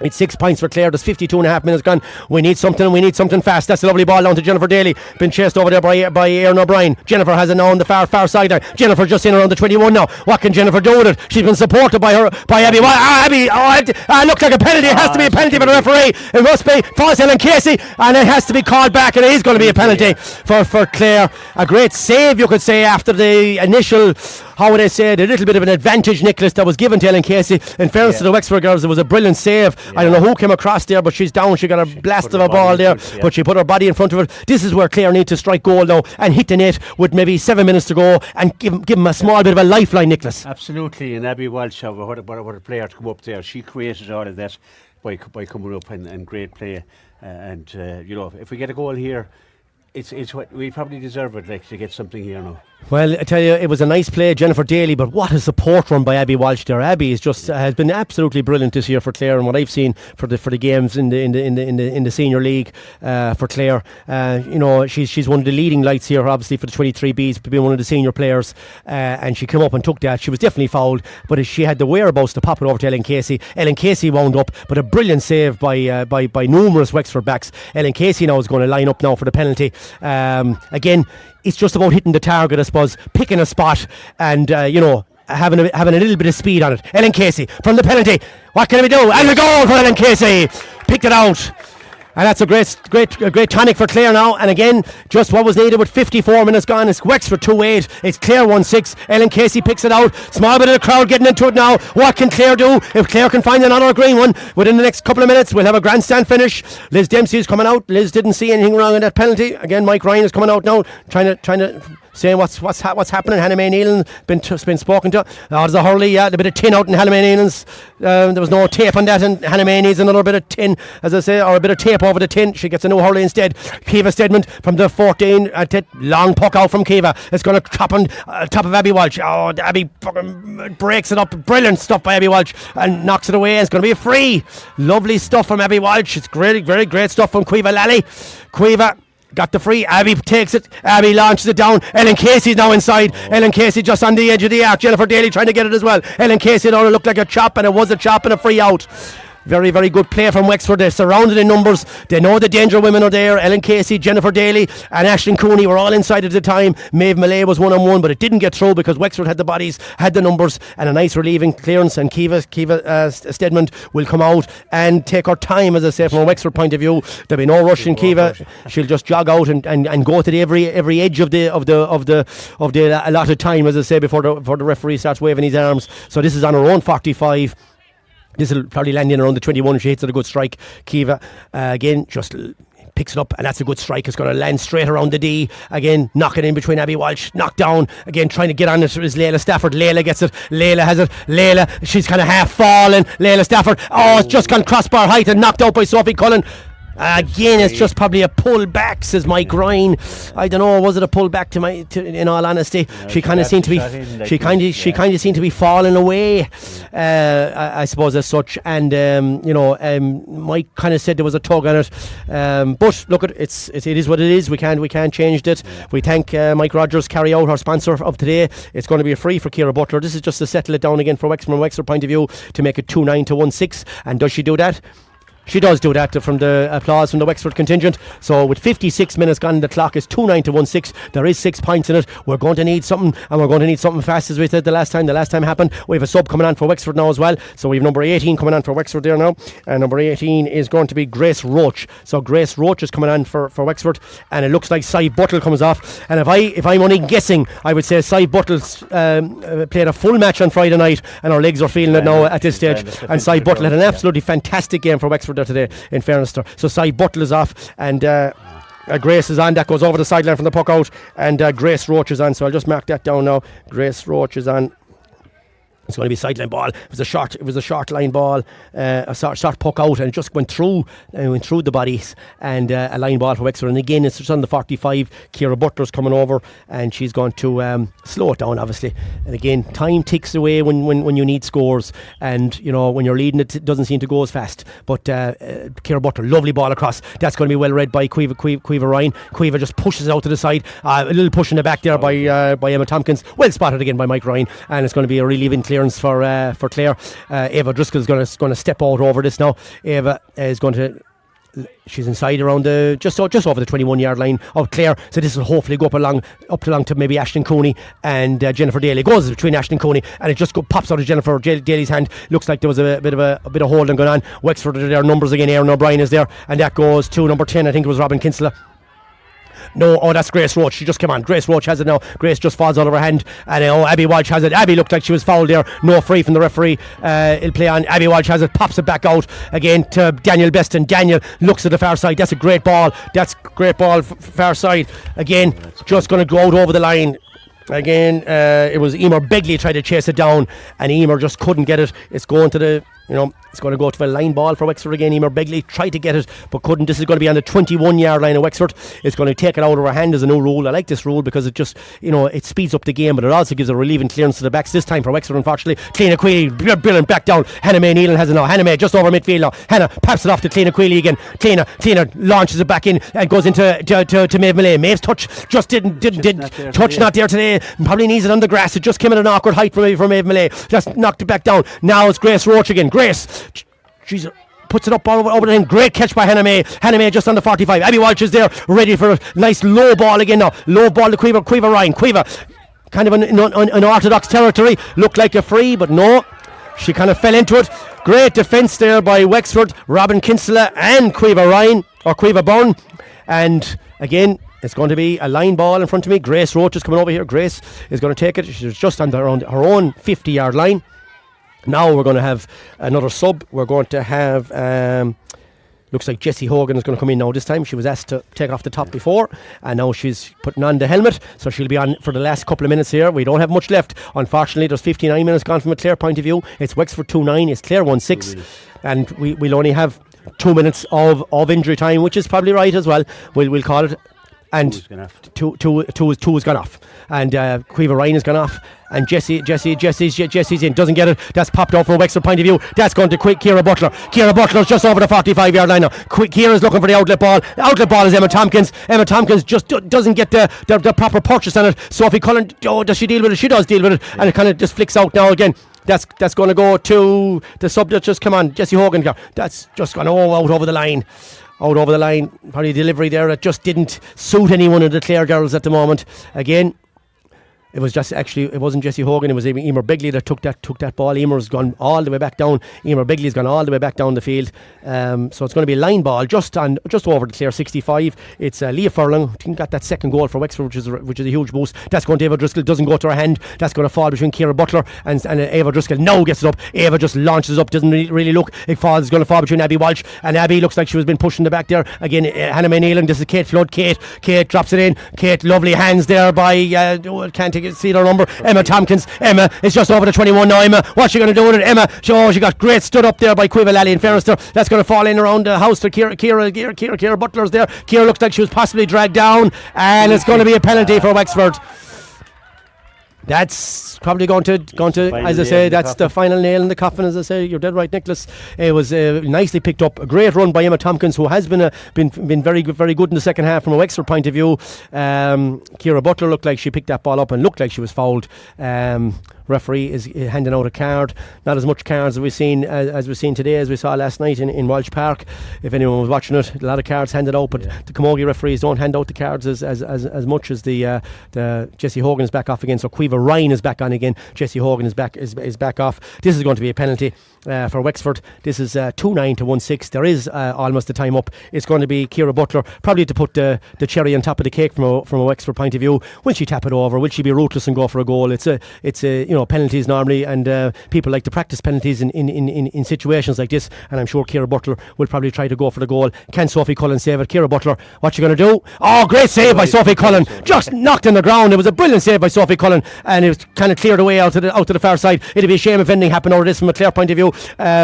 It's 6 points for Clare. There's 52.5 minutes gone. We need something fast. That's a lovely ball down to Jennifer Daly. Been chased over there by Erin O'Brien. Jennifer has it now on the far sideline. Jennifer just in around the 21 now. What can Jennifer do with it? She's been supported by Abby. Looked like a penalty. It has to be a penalty for the referee. It must be false Ellen Casey, and it has to be called back, and it is going to be a penalty for Clare. A great save, you could say, after the initial, how would I say it, a little bit of an advantage, Nicholas, that was given to Ellen Casey. In fairness to the Wexford girls, it was a brilliant save. I don't know who came across there, but she's down. She got a blast of a ball there, but she put her body in front of it. This is where Clare need to strike goal now and hit the net with maybe 7 minutes to go and give them a small bit of a lifeline, Nicholas. Absolutely, and Abby Walsh, what a player to come up there. She created all of that by coming up and great play. If we get a goal here, it's what we probably deserve it, like, to get something here now. Well, I tell you, it was a nice play, Jennifer Daly, but what a support run by Abby Walsh there. Abby is just has been absolutely brilliant this year for Clare, and what I've seen for the games in the senior league for Clare. She's one of the leading lights here, obviously, for the 23Bs, being one of the senior players, and she came up and took that. She was definitely fouled, but she had the whereabouts to pop it over to Ellen Casey. Ellen Casey wound up, but a brilliant save by numerous Wexford backs. Ellen Casey now is going to line up now for the penalty. Again, it's just about hitting the target, I suppose, picking a spot, and having a little bit of speed on it. Ellen Casey from the penalty. What can we do? And the goal for Ellen Casey. Picked it out. And that's a great tonic for Clare now. And again, just what was needed with 54 minutes gone. It's Wexford 2-8. It's Clare 1-6. Ellen Casey picks it out. Small bit of the crowd getting into it now. What can Clare do? If Clare can find another green one within the next couple of minutes, we'll have a grandstand finish. Liz Dempsey is coming out. Liz didn't see anything wrong in that penalty. Again, Mike Ryan is coming out now, trying to saying what's happening. Hannah May Nealon been spoken to. There's a hurley, a bit of tin out in Hannah May Nealon's. There was no tape on that, and Hannah May needs another bit of tin, as I say, or a bit of tape over the tin. She gets a new hurley instead. Kiva Stedman from the 14, long puck out from Kiva. It's going to top on top of Abby Walsh. Oh, Abby fucking breaks it up. Brilliant stuff by Abby Walsh and knocks it away. It's going to be a free. Lovely stuff from Abby Walsh. It's great, very great stuff from Quiva Lally. Quiva got the free. Abby takes it. Abby launches it down. Ellen Casey's now inside. Ellen Casey just on the edge of the arc. Jennifer Daly trying to get it as well. Ellen Casey now looked like a chop, and it was a chop and a free out. Very, very good play from Wexford. They're surrounded in numbers. They know the danger women are there. Ellen Casey, Jennifer Daly and Aisling Cooney were all inside at the time. Maeve Malay was 1-on-1, but it didn't get through because Wexford had the bodies, had the numbers, and a nice relieving clearance. And Kiva Stedman will come out and take her time, as I say, from a Wexford point of view. There'll be no rush in Kiva. She'll just jog out and go to every edge of the allotted time, as I say, before the referee starts waving his arms. So this is on her own 45. This will probably land in around the 21 if she hits it a good strike. Kiva, again, just picks it up, and that's a good strike. It's going to land straight around the D. Again, knock it in between Abby Walsh. Knocked down. Again, trying to get on it is Layla Stafford. Layla gets it. Layla has it. Layla, she's kind of half fallen. Layla Stafford. Oh, it's just gone crossbar height and knocked out by Sophie Cullen. Again, it's just probably a pull back, says Mike Ryan. I don't know, was it a pull back in all honesty? She kind of seemed to be she kind of seemed to be falling away, I suppose, as such. And Mike kind of said there was a tug on it. But look, it is what it is. We can't change it. We thank Mike Rodgers, Carry Out, our sponsor of today. It's going to be a free for Ciara Butler. This is just to settle it down again for Wexford, from a Wexford point of view, to make it 2-9 to 1-6. And does she do that? She does do that from the applause from the Wexford contingent. So with 56 minutes gone, the clock is 2-9 to 1-6. There is 6 points in it. We're going to need something, and we're going to need something fast, as we said the last time. The last time happened. We have a sub coming on for Wexford now as well. So we have number 18 coming on for Wexford there now. And number 18 is going to be Grace Roche. So Grace Roche is coming on for Wexford. And it looks like Cy Buttle comes off. And if I'm only guessing, I would say Cy Buttle's played a full match on Friday night, and our legs are feeling it now at this stage. And Cy Buttle had an absolutely fantastic game for Wexford Wexford there today, in fairness to her. So Cy Buttle is off, and Grace is on. That goes over the sideline from the puck out, and Grace Roche is on. So I'll just mark that down now. Grace Roche is on. It's going to be a sideline ball. It was a short line ball, a short puck out, and it just went through the bodies, and a line ball for Wexford. And again, it's just on the 45. Ciara Butler's coming over, and she's going to slow it down, obviously. And again, time ticks away when you need scores, and you know when you're leading, it doesn't seem to go as fast. But Ciara Butler, lovely ball across. That's going to be well read by Quiva Rynne. Quiva just pushes it out to the side. A little push in the back there by Emma Tompkins. Well spotted again by Mike Ryan, and it's going to be a really even clearance for Clare. Eva Driscoll is going to step out over this now. Eva is going to. She's inside around just over the 21-yard line of Clare, so this will hopefully go up along to maybe Aisling Cooney and Jennifer Daly. It goes between Aisling Cooney, and it just pops out of Jennifer Daly's hand. Looks like there was a bit of holding going on. Wexford are their numbers again. Aaron O'Brien is there, and that goes to number 10. I think it was Robin Kinsella. No, that's Grace Roche. She just came on. Grace Roche has it now. Grace just falls out of her hand, and Abby Walsh has it. Abby looked like she was fouled there. No free from the referee. He'll play on. Abby Walsh has it. Pops it back out again to Daniel Beston. Daniel looks at the far side. That's a great ball. Far side again. Just going to go out over the line. Again, it was Emer Begley tried to chase it down, and Emer just couldn't get it. It's going to it's going to go to a line ball for Wexford again. Emer Begley tried to get it but couldn't. This is going to be on the 21-yard line of Wexford. It's going to take it out of her hand as a new rule. I like this rule because it just, it speeds up the game, but it also gives a relieving clearance to the backs. This time for Wexford, unfortunately. Cleena Queally, brilliant, back down. Hannah May Nealon has it now. Hannah May just over midfield now. Hannah paps it off to Cleena Queally again. Cleena launches it back in and goes into to Maeve Millay. Maeve's touch just didn't not there today. Probably needs it on the grass. It just came at an awkward height from Maeve Millay. Just knocked it back down. Now it's Grace Roche again. Grace, she's puts it up all over the end. Great catch by Hannah May. Hannah May just on the 45. Abby Walsh is there, ready for a nice low ball again now. Low ball to Quiva Rynne. Quiva, kind of an orthodox territory. Looked like a free, but no. She kind of fell into it. Great defence there by Wexford. Robin Kinsella and Quiva Rynne, or Quiva Byrne. And again, it's going to be a line ball in front of me. Grace Roche is coming over here. Grace is going to take it. She's just on her own 50-yard line. Now we're going to have another sub. We're going to have looks like Jessie Hogan is going to come in now this time. She was asked to take off the top before, and now she's putting on the helmet, so she'll be on for the last couple of minutes here. We don't have much left, unfortunately. There's 59 minutes gone from a Clare point of view. It's Wexford 2-9, it's Clare 1-6, and we'll only have 2 minutes of injury time, which is probably right as well. We'll call it. And two has gone off, and Quiva Rynne has gone off, and Jesse's in, doesn't get it. That's popped out from a Wexford point of view. That's going to Ciara Butler. Ciara Butler's just over the 45-yard line now. Ciara's looking for the outlet ball. The outlet ball is Emma Tompkins. Emma Tompkins just doesn't get the proper purchase on it. Sophie Cullen, does she deal with it? She does deal with it, and it kind of just flicks out now again. That's going to go to the sub that just come on, Jessie Hogan. That's just going out over the line. Out over the line, probably delivery there that just didn't suit any one of the Clare girls at the moment. Again, it wasn't Jessie Hogan, it was Emer Begley that took that ball. Emer's gone all the way back down. Emer Begley's gone all the way back down the field. So it's going to be a line ball just over the Clare 65. It's Leah Furlong, I think, got that second goal for Wexford, which is a huge boost. That's going to Eva Driscoll, doesn't go to her hand. That's going to fall between Ciara Butler and Eva Driscoll. Now gets it up. Eva just launches up, doesn't really look. It's going to fall between Abby Walsh, and Abby looks like she was been pushing the back there. Again, Hannah May Nealon, this is Kate Flood. Kate drops it in. Kate, lovely hands there by see their number, Emma Tompkins. Emma is just over the 21 now. Emma, what's she going to do with it? Emma, she got great stood up there by Quiva Lally in fairness there. That's going to fall in around the house to Ciara Butler's there. Ciara looked like she was possibly dragged down, and it's going to be a penalty for Wexford. That's probably going to as I say, that's the final nail in the coffin. As I say, you're dead right, Nicholas. It was nicely picked up. A great run by Emma Tompkins, who has been very good in the second half from a Wexford point of view. Ciara Butler looked like she picked that ball up and looked like she was fouled. Referee is handing out a card. Not as much cards as we've seen today as we saw last night in Walsh Park. If anyone was watching it, a lot of cards handed out, but the Camogie referees don't hand out the cards as much as the Jessie Hogan is back off again. So Quiva Rynne is back on again. Jessie Hogan is back off. This is going to be a penalty. for Wexford. This is 2-9 to 1-6. There is almost the time up. It's going to be Ciara Butler, probably to put the cherry on top of the cake from a Wexford point of view. Will she tap it over? Will she be ruthless and go for a goal? It's penalties normally, and people like to practice penalties in situations like this. And I'm sure Ciara Butler will probably try to go for the goal. Can Sophie Cullen save it? Ciara Butler, what you going to do? Oh, great save by Sophie Cullen! Just knocked in the ground. It was a brilliant save by Sophie Cullen, and it was kind of cleared away out to the far side. It'd be a shame if anything happened over this from a Clare point of view,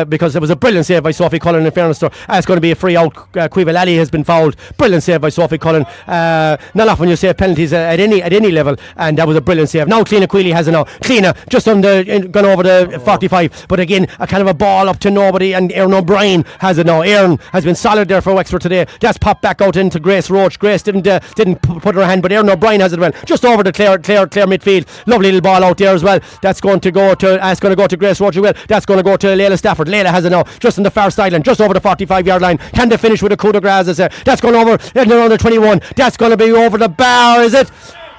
because it was a brilliant save by Sophie Cullen. In fairness to her, it's going to be a free out. Caoimhe Lally has been fouled. Brilliant save by Sophie Cullen. Not often you save penalties at any level, and that was a brilliant save. Now Cliona Queally has it now. Cliona just gone over the 45, but again a kind of a ball up to nobody, and Erin O'Brien has it now. Erin has been solid there for Wexford today. That's popped back out into Grace Roche. Grace didn't put her hand, but Erin O'Brien has it well, just over the Clare midfield. Lovely little ball out there as well. That's going to go to Grace Roche as well. That's going to go to Layla Stafford. Layla has it now, just on the far sideline, just over the 45-yard line. Can they finish with a coup de grace? That's going over around the 21. That's going to be over the bar, is it?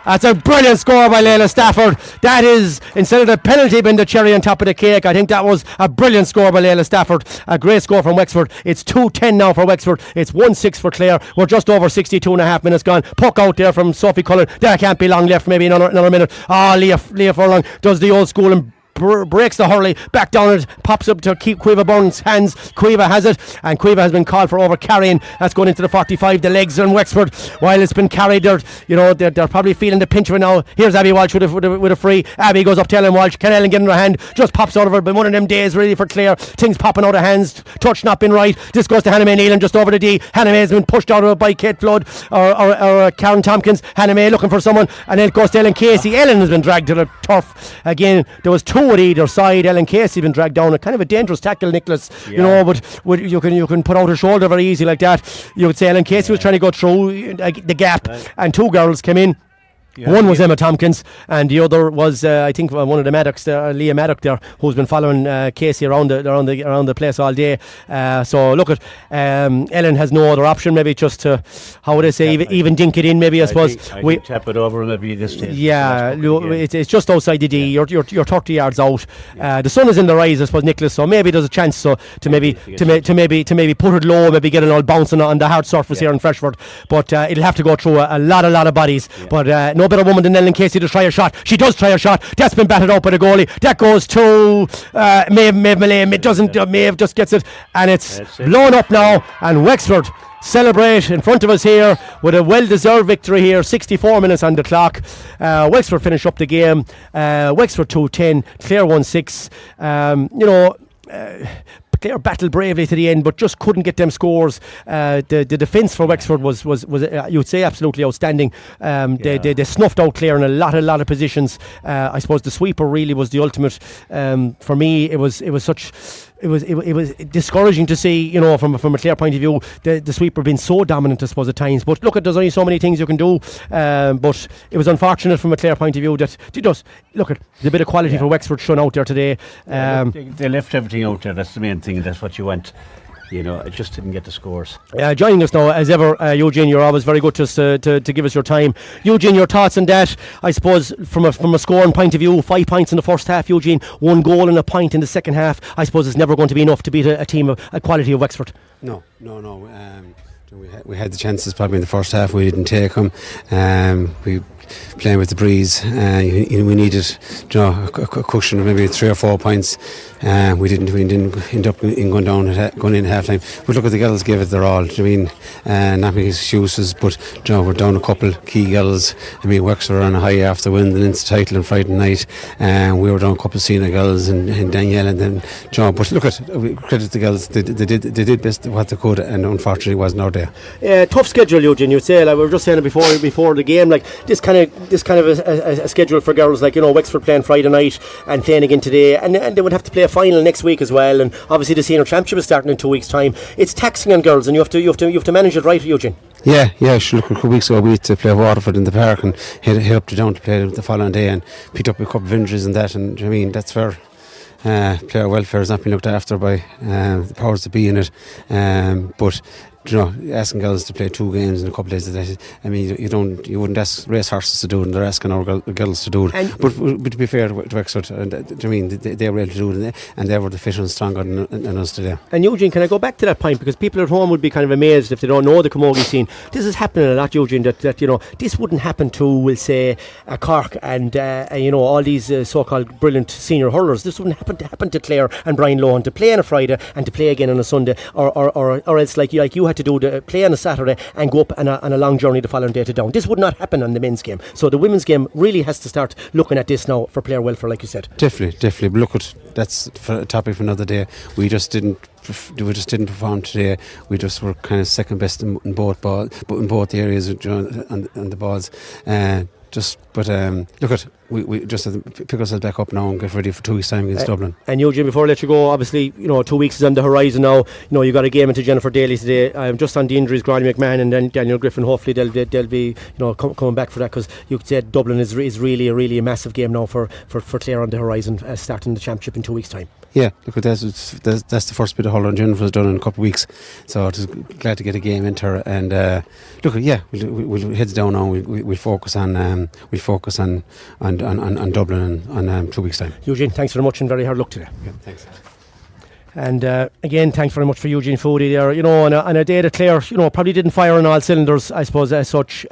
That's a brilliant score by Layla Stafford. That is, instead of the penalty being the cherry on top of the cake, I think that was a brilliant score by Layla Stafford. A great score from Wexford. It's 2-10 now for Wexford. It's 1-6 for Clare. We're just over 62.5 minutes gone. Puck out there from Sophie Cullen. There can't be long left, maybe another minute. Leah Furlong does the old school and breaks the hurley, back down it, pops up to keep Caoimhe Byrne's hands. Caoimhe has it, and Caoimhe has been called for over carrying. That's going into the 45. The legs on Wexford while it's been carried. They're probably feeling the pinch of it now. Here's Abby Walsh with a free. Abby goes up to Ellen Walsh. Can Ellen get in her hand? Just pops out of her. But one of them days really for Clare. Things popping out of hands. Touch not been right. This goes to Hannah May Nealon just over the D. Hannah May has been pushed out of it by Kate Flood or Karen Tompkins. Hannah May looking for someone, and then it goes to Ellen Casey. Ellen has been dragged to the turf again. There was two at either side. Ellen Casey been dragged down. A kind of a dangerous tackle, Nicholas. Yeah. But you can put out a shoulder very easy like that. You would say Ellen Casey was trying to go through the gap, and two girls came in. Yeah, one was Emma Tompkins, and the other was I think one of the Maddocks there, Leah Maddock there, who's been following Casey around the place all day. So look at Ellen has no other option, maybe just to, how would I say, even dink it in, maybe. I suppose we tap it over maybe this stage. Yeah, it's just outside the D. You're 30 yards out. The sun is in the rise, I suppose, Nicholas. So maybe there's a chance to maybe put it low, maybe get it all bouncing on the hard surface here in Freshford. But it'll have to go through a lot of bodies. Yeah. But no better woman than Ellen Casey to try a shot. She does try a shot. That's been batted out by the goalie. That goes to Maeve Malay. Maeve just gets it, and it's blown up now. And Wexford celebrate in front of us here with a well-deserved victory here. 64 minutes on the clock. Wexford finish up the game. Wexford 2-10, Clare 1-6. Clare battled bravely to the end, but just couldn't get them scores. The defence for Wexford was you'd say absolutely outstanding. They snuffed out Clare in a lot of positions. I suppose the sweeper really was the ultimate. For me, it was discouraging to see, from a Clare point of view, the sweeper being so dominant, I suppose, at times. But look, there's only so many things you can do. But it was unfortunate from a Clare point of view that there's a bit of quality for Wexford shone out there today. They left everything out there. That's the main thing. That's what you want. It just didn't get the scores. Joining us now, as ever, Eugene, you're always very good to give us your time. Eugene, your thoughts on that? I suppose from a scoring point of view, 5 points in the first half, Eugene, 1 goal and a point in the second half. I suppose it's never going to be enough to beat a team of a quality of Wexford. No. We had the chances probably in the first half. We didn't take them. We playing with the breeze. We needed, a cushion of maybe 3 or 4 points. We didn't end up going in half time. But look at the girls gave it their all. Not making excuses, but we're down a couple key girls. Wexford were on a high after winning the Leinster title on Friday night, and we were down a couple of senior girls and Danielle and then But look at credit the girls. They did best what they could, and unfortunately it wasn't out there. Tough schedule, Eugene. You'd say, we were just saying it before the game, this kind of a schedule for girls, Wexford playing Friday night and playing again today, and they would have to play a final next week as well, and obviously the senior championship is starting in 2 weeks' time. It's taxing on girls, and you have to manage it right, Eugene. Yeah. Look, a couple of weeks ago we had to play Waterford in the park and head up to down to play the following day, and picked up a couple of injuries and that, and that's fair. Player welfare has not been looked after by the powers that be in it, but asking girls to play 2 games in a couple of days. I mean, you wouldn't ask race horses to do it, and they're asking our girls to do it. But to be fair to Wexford, they were able to do it, and they were the fitter and stronger than us today. And Eugene, can I go back to that point, because people at home would be kind of amazed if they don't know the camogie scene. This is happening a lot, Eugene. That this wouldn't happen to, we'll say, Cork and all these so-called brilliant senior hurlers. This wouldn't happen to Clare and Brian Lohan to play on a Friday and to play again on a Sunday, or else like you had to do to play on a Saturday and go up on a long journey the following day to Down. This would not happen on the men's game. So the women's game really has to start looking at this now for player welfare, like you said. Definitely. But look, that's a topic for another day. We just didn't perform today. We just were kind of second best in both areas, on the balls. Look at, we just have to pick ourselves back up now and get ready for 2 weeks' time against Dublin. And Eugene, before I let you go, obviously 2 weeks is on the horizon now. You got a game into Jennifer Daly today. Just on the injuries, Granny McMahon and then Daniel Griffin. Hopefully they'll be coming back for that, because you could say Dublin is really a massive game now for Clare on the horizon, starting the championship in 2 weeks' time. Yeah, look, that's the first bit of hurling Jennifer's done in a couple of weeks, so I'm just glad to get a game into her. And we'll heads down now. We'll focus on Dublin in 2 weeks' time. Eugene, thanks very much and very hard luck today. Yeah, thanks. And again, thanks very much for Eugene Foudy there. On a day that Clare, probably didn't fire on all cylinders, I suppose, as such.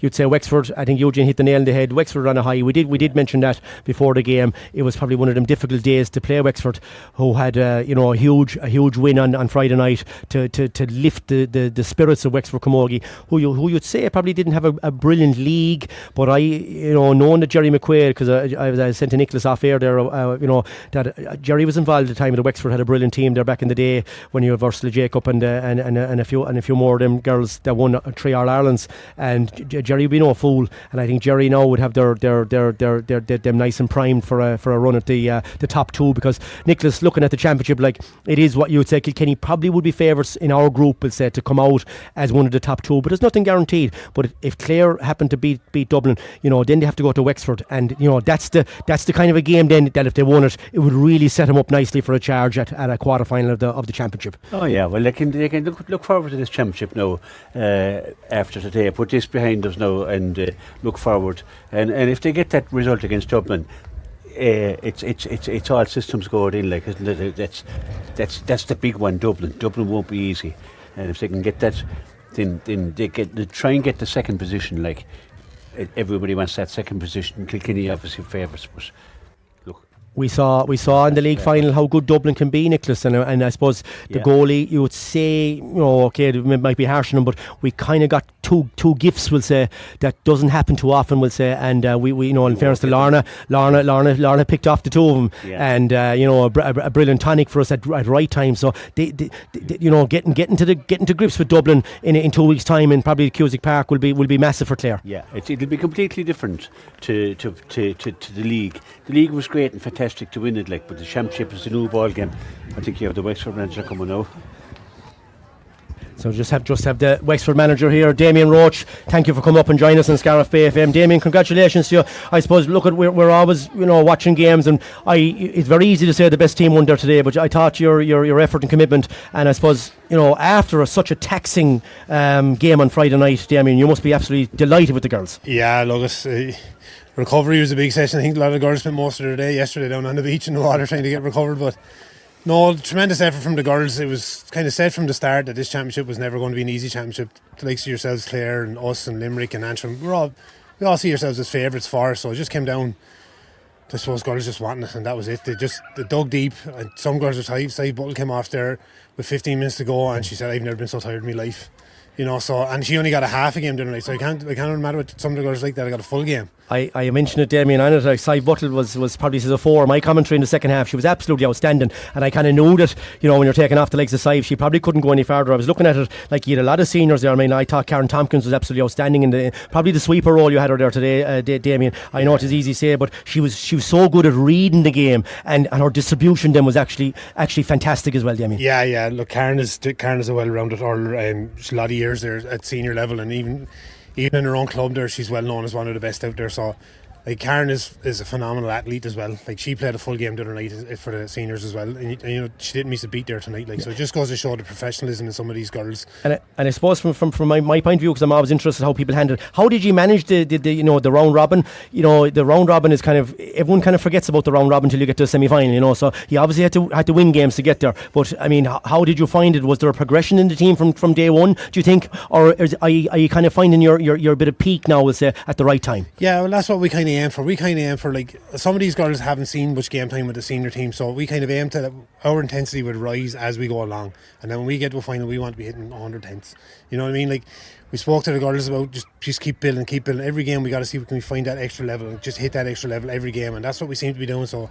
You'd say Wexford, I think Eugene hit the nail on the head. Wexford on a high. We did mention that before the game. It was probably one of them difficult days to play Wexford, who had a huge win on Friday night to lift the spirits of Wexford Camogie, who you'd say probably didn't have a brilliant league. But knowing that Jerry McQuaid, because I sent to Nicholas off air there, that Jerry was involved at the time that Wexford had a brilliant team there back in the day when you have Ursula Jacob and a few more of them girls that won 3 All-Irelands, and Jerry would be no fool, and I think Jerry now would have them nice and primed for a run at the top 2, because Nicholas, looking at the championship, like, it is what you would say Kilkenny probably would be favourites in our group, we'll say, to come out as one of the top 2, but there's nothing guaranteed. But if Clare happen to beat Dublin, then they have to go to Wexford, and that's the kind of a game then that if they won it would really set them up nicely for a charge at a quarter final of the championship. Oh yeah, well they can look forward to this championship now after today. Put this behind us now and look forward. And if they get that result against Dublin, it's all systems going in. Like, isn't it? That's the big one. Dublin won't be easy, and if they can get that, then they try and get the second position. Like, everybody wants that second position. Kilkenny obviously favours, but we saw in the league final how good Dublin can be, Nicholas, and I suppose the goalie, you would say, okay, it might be harsh on him, but we kind of got two gifts, we'll say, that doesn't happen too often, we'll say, and we in fairness to Lorna picked off the 2 of them, and a brilliant tonic for us at right time. So they getting to grips with Dublin in 2 weeks' time, and probably Cusack Park will be massive for Clare. Yeah, it'll be completely different to the league. The league was great and fantastic to win it, but the championship is a new ball game. I think you have the Wexford manager coming now. So just have the Wexford manager here, Damien Roche. Thank you for coming up and joining us on Scariff Bay FM. Damien, congratulations to you. I suppose, look, we're always watching games, and it's very easy to say the best team won there today, but I thought your effort and commitment, and I suppose after such a taxing game on Friday night, Damien, you must be absolutely delighted with the girls. Yeah, look, recovery was a big session. I think a lot of the girls spent most of their day yesterday down on the beach in the water trying to get recovered, but no, tremendous effort from the girls. It was kind of said from the start that this championship was never going to be an easy championship. The likes of yourselves, Clare, and us, and Limerick, and Antrim, we all see ourselves as favourites for us. So it just came down to, I suppose, girls just wanting it, and that was it. They dug deep, and some girls were tired. Sive Buttle came off there with 15 minutes to go, and she said, "I've never been so tired in my life." And she only got a half a game didn't so I can't matter with some of the girls like that. I got a full game. I mentioned it, Damien, on it. Sive Buttle was probably a 4. My commentary in the second half, she was absolutely outstanding, and I kind of knew that, when you're taking off the legs of Sive, she probably couldn't go any farther. I was looking at it, like, you had a lot of seniors there. I mean, I thought Karen Tompkins was absolutely outstanding in probably the sweeper role you had her there today, Damien. I know it is easy to say, but she was so good at reading the game, and her distribution then was actually fantastic as well, Damien. Yeah. Look, Karen is a well-rounded hurler. She's a lot of years there at senior level, and even in her own club there, she's well known as one of the best out there. So like Karen is a phenomenal athlete as well. Like she played a full game the other night for the seniors as well, and you know she didn't miss a beat there tonight. Like so, it just goes to show the professionalism in some of these girls. And I suppose from my point of view, because I'm always interested how people handle it. How did you manage the the round robin? You know, the round robin is kind of, everyone kind of forgets about the round robin until you get to the semi-final. You know, so you obviously had to win games to get there. But I mean, how did you find it? Was there a progression in the team from day one, do you think, or are you kind of finding your bit of peak now, we'll say, at the right time? Yeah, well, that's what we kind of aim for. We kind of aim for, like, some of these girls haven't seen much game time with the senior team, so we kind of aim to our intensity would rise as we go along, and then when we get to a final, we want to be hitting 100 tenths. You know what I mean? Like, we spoke to the girls about just keep building. Every game we got to see can we find that extra level and just hit that extra level every game, and that's what we seem to be doing. So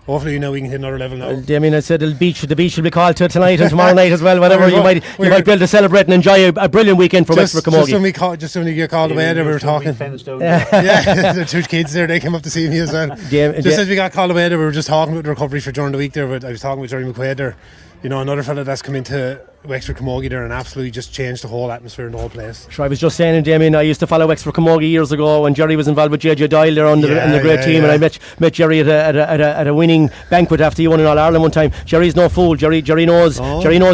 hopefully, you know, we can hit another level now. Damien, I said the beach will be called to tonight and tomorrow night as well. Whatever you might be able to celebrate and enjoy a brilliant weekend for Wexford Camogie. Just when we get called away, there we were talking. Yeah, the two kids there, they came up to see me as well. Just as we got called away, there we were just talking about the recovery for during the week there. But I was talking with Jerry McQuaid there. You know, another fella that's come into Wexford Camogie there and absolutely just changed the whole atmosphere in the whole place. Sure, I was just saying, Damien, I used to follow Wexford Camogie years ago when Jerry was involved with JJ Doyle there on the great team, and I met Jerry at a winning banquet after he won in All Ireland one time. Jerry's no fool. Jerry knows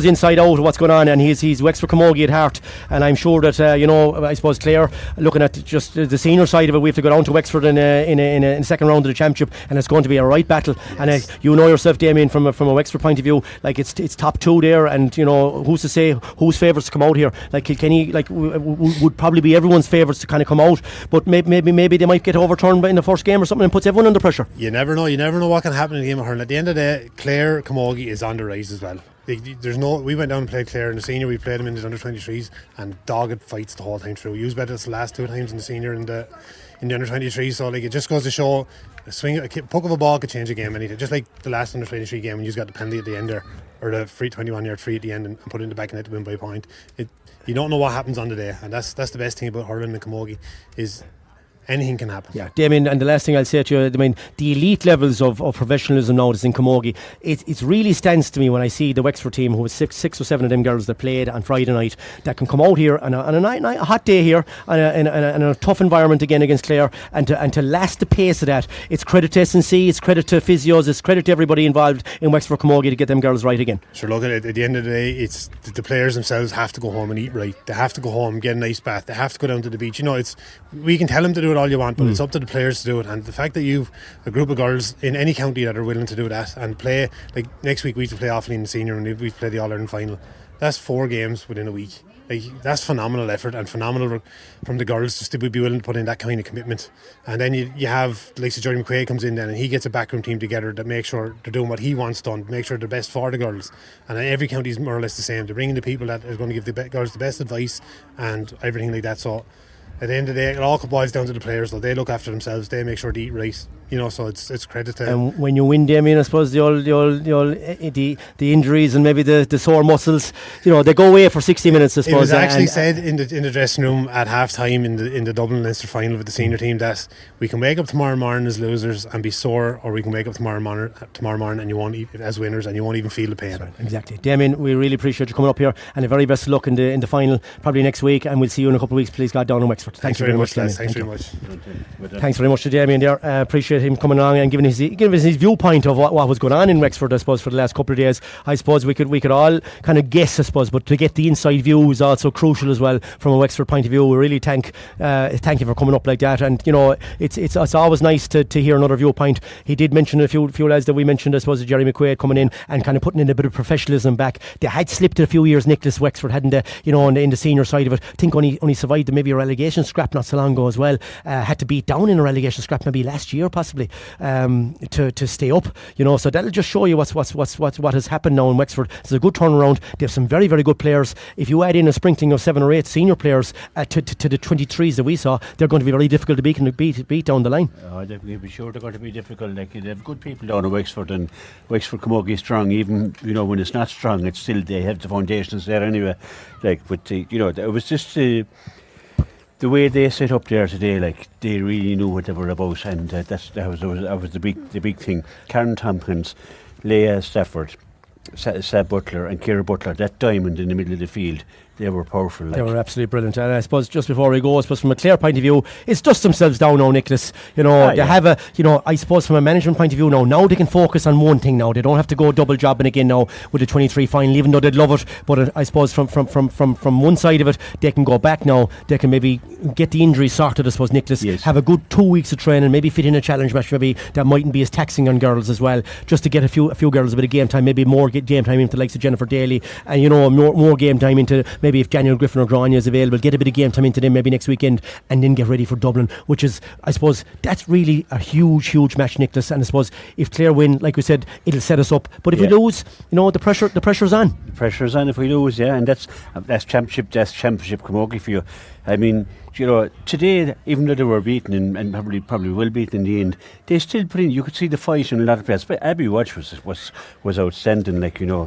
inside out what's going on, and he's Wexford Camogie at heart. And I'm sure that you know, I suppose Clare, looking at just the senior side of it, we have to go down to Wexford in a second round of the championship, and it's going to be a right battle. Yes. And you know yourself, Damien, from a Wexford point of view, like it's top two there, and you know, who's to say whose favourites to come out here? Like Kilkenny, like would probably be everyone's favourites to kind of come out, but maybe they might get overturned in the first game or something and puts everyone under pressure. You never know what can happen in a game of hurling. At the end of the day, Clare Camogie is on the rise as well. We went down and played Clare in the senior. We played them in the under 23s and dogged fights the whole time through. Used better the last two times in the senior and the under 23s. So like, it just goes to show a puck of a ball could change a game anything. Just like the last under 23 game when you got the penalty at the end there, or the free 21-yard free at the end and put it in the back of net to win by a point. You don't know what happens on the day, and that's the best thing about hurling and Camogie is anything can happen. Yeah, Damien, and the last thing I'll say to you, I mean, the elite levels of professionalism now that's in Camogie, it really stands to me when I see the Wexford team, who was six or seven of them girls that played on Friday night, that can come out here on a hot day here, in a tough environment again against Clare, and to last the pace of that. It's credit to S&C, it's credit to physios, it's credit to everybody involved in Wexford Camogie to get them girls right again. Sure, look, at the end of the day, it's the players themselves have to go home and eat right. They have to go home, get a nice bath, they have to go down to the beach. You know, we can tell them to do it all you want, but it's up to the players to do it. And the fact that you've a group of girls in any county that are willing to do that and play, like next week we have to play Offaly in the senior and we play the All Ireland final. That's 4 games within a week. Like, that's phenomenal effort and phenomenal from the girls just to be willing to put in that kind of commitment. And then you have, like, Jerry McQuaid comes in then and he gets a backroom team together that make sure they're doing what he wants done, make sure they're best for the girls. And every county is more or less the same. They're bringing the people that are going to give the girls the best advice and everything like that. So at the end of the day, it all boils down to the players. Though they look after themselves, they make sure they eat right. You know, so it's credit to. And when you win, Damien, I suppose the injuries and maybe the sore muscles, you know, they go away for 60 minutes. I suppose it was actually said in the dressing room at half time in the Dublin Leinster final with the senior team that we can wake up tomorrow morning as losers and be sore, or we can wake up tomorrow morning and you won't as winners and you won't even feel the pain. Right, exactly, Damien. We really appreciate you coming up here, and the very best of luck in the final, probably next week, and we'll see you in a couple of weeks. Please God, down in Wexford. Thanks very much, Damien. Thanks very much. Thanks very much to Damien there. Appreciate him coming along and giving us his viewpoint of what was going on in Wexford, I suppose, for the last couple of days. I suppose we could all kind of guess, I suppose, but to get the inside view is also crucial as well from a Wexford point of view. We really thank you for coming up like that, and you know, it's always nice to hear another viewpoint. He did mention a few lads that we mentioned, I suppose, Jerry McQuaid coming in and kind of putting in a bit of professionalism back. They had slipped it a few years, Nicholas, Wexford, hadn't they, you know, in the senior side of it. I think only survived maybe a relegation scrap not so long ago as well. Had to beat down in a relegation scrap maybe last year possibly to stay up, you know, so that'll just show you what has happened now in Wexford. It's a good turnaround. They have some very, very good players. If you add in a sprinkling of 7 or 8 senior players to the 23s that we saw, they're going to be very difficult to beat down the line. Definitely, be sure they're going to be difficult. Like, they have good people down in Wexford, and Wexford Camogie is strong. Even, you know, when it's not strong, it's still, they have the foundations there anyway. Like, but you know, it was just the way they set up there today, like, they really knew what they were about, and that was the big thing. Karen Tompkins, Leah Stafford, Sab Butler and Kira Butler, that diamond in the middle of the field, they were powerful. They were absolutely brilliant. And I suppose just before we go, I suppose from a Clare point of view, it's dust themselves down now, Nicholas. They have a, I suppose from a management point of view now they can focus on one thing now. They don't have to go double jobbing again now with the 23 final, even though they'd love it. But I suppose from one side of it, they can go back now. They can maybe get the injuries sorted, I suppose, Nicholas. Yes. Have a good 2 weeks of training, maybe fit in a challenge match, maybe that mightn't be as taxing on girls as well, just to get a few girls a bit of game time, maybe more game time into the likes of Jennifer Daly, and more game time into maybe if Daniel Griffin or Grania is available, get a bit of game time into them maybe next weekend, and then get ready for Dublin, which is, I suppose, that's really a huge match, Nicholas. And I suppose if Clare win, like we said, it'll set us up. But if we lose, the pressure's on. The pressure's on if we lose, and that's championship camogie for you. I mean, today, even though they were beaten and probably will beaten in the end, they still put in. You could see the fight in a lot of places. But Abby Watch was outstanding. I can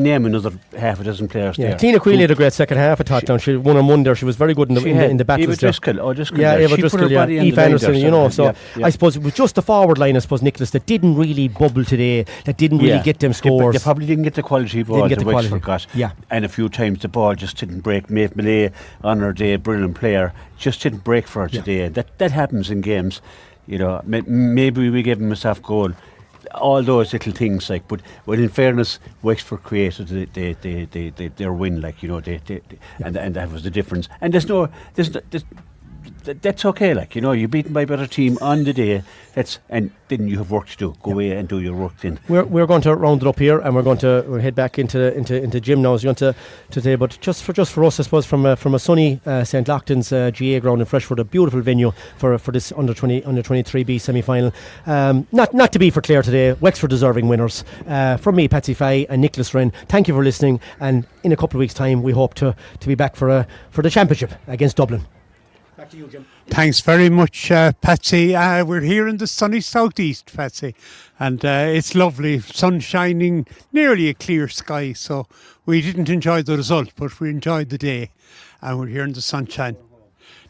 name another half a dozen players there. Tina Queally had a great second half, I thought. Now she won on one there. She was very good in the battles. Eva Driscoll. Eva Driscoll. Eve Anderson. I suppose it was just the forward line, I suppose, Nicholas, that didn't really bubble today. That didn't really get them scores. They probably didn't get the quality ball that Wexford got. Yeah. And a few times the ball just didn't break. Maeve Millay on her day, brilliant player, just didn't break for her today. That happens in games. Maybe we gave them a soft goal. All those little things, but in fairness, Wexford created their win, and that was the difference. And that's okay, you're beaten by a better team on the day. And then you have work to do. Go away and do your work then. We're going to round it up here, and we'll head back into Jim now. Today, but just for us, I suppose, from a sunny St. Lochtan's GA ground in Freshford, a beautiful venue for this under 23B semi final. Not to be for Clare today. Wexford deserving winners. From me, Patsy Fahy and Nicholas Rynne. Thank you for listening, and in a couple of weeks' time, we hope to be back for the championship against Dublin. Back to you, Jim. Thanks very much, Patsy. We're here in the sunny southeast, Patsy, and it's lovely, sun shining, nearly a clear sky. So we didn't enjoy the result, but we enjoyed the day, and we're here in the sunshine.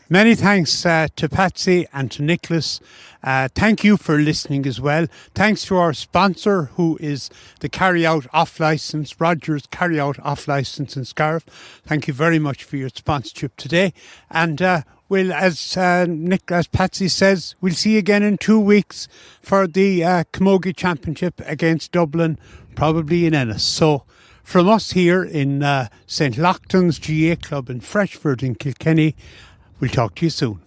Many thanks to Patsy and to Nicholas. Thank you for listening as well. Thanks to our sponsor, who is the Carry-Out Off-Licence, Rodgers Carry-Out Off-Licence in Scariff. Thank you very much for your sponsorship today. And as Patsy says, we'll see you again in 2 weeks for the Camogie Championship against Dublin, probably in Ennis. So from us here in St. Lochtan's GA Club in Freshford in Kilkenny, we'll talk to you soon.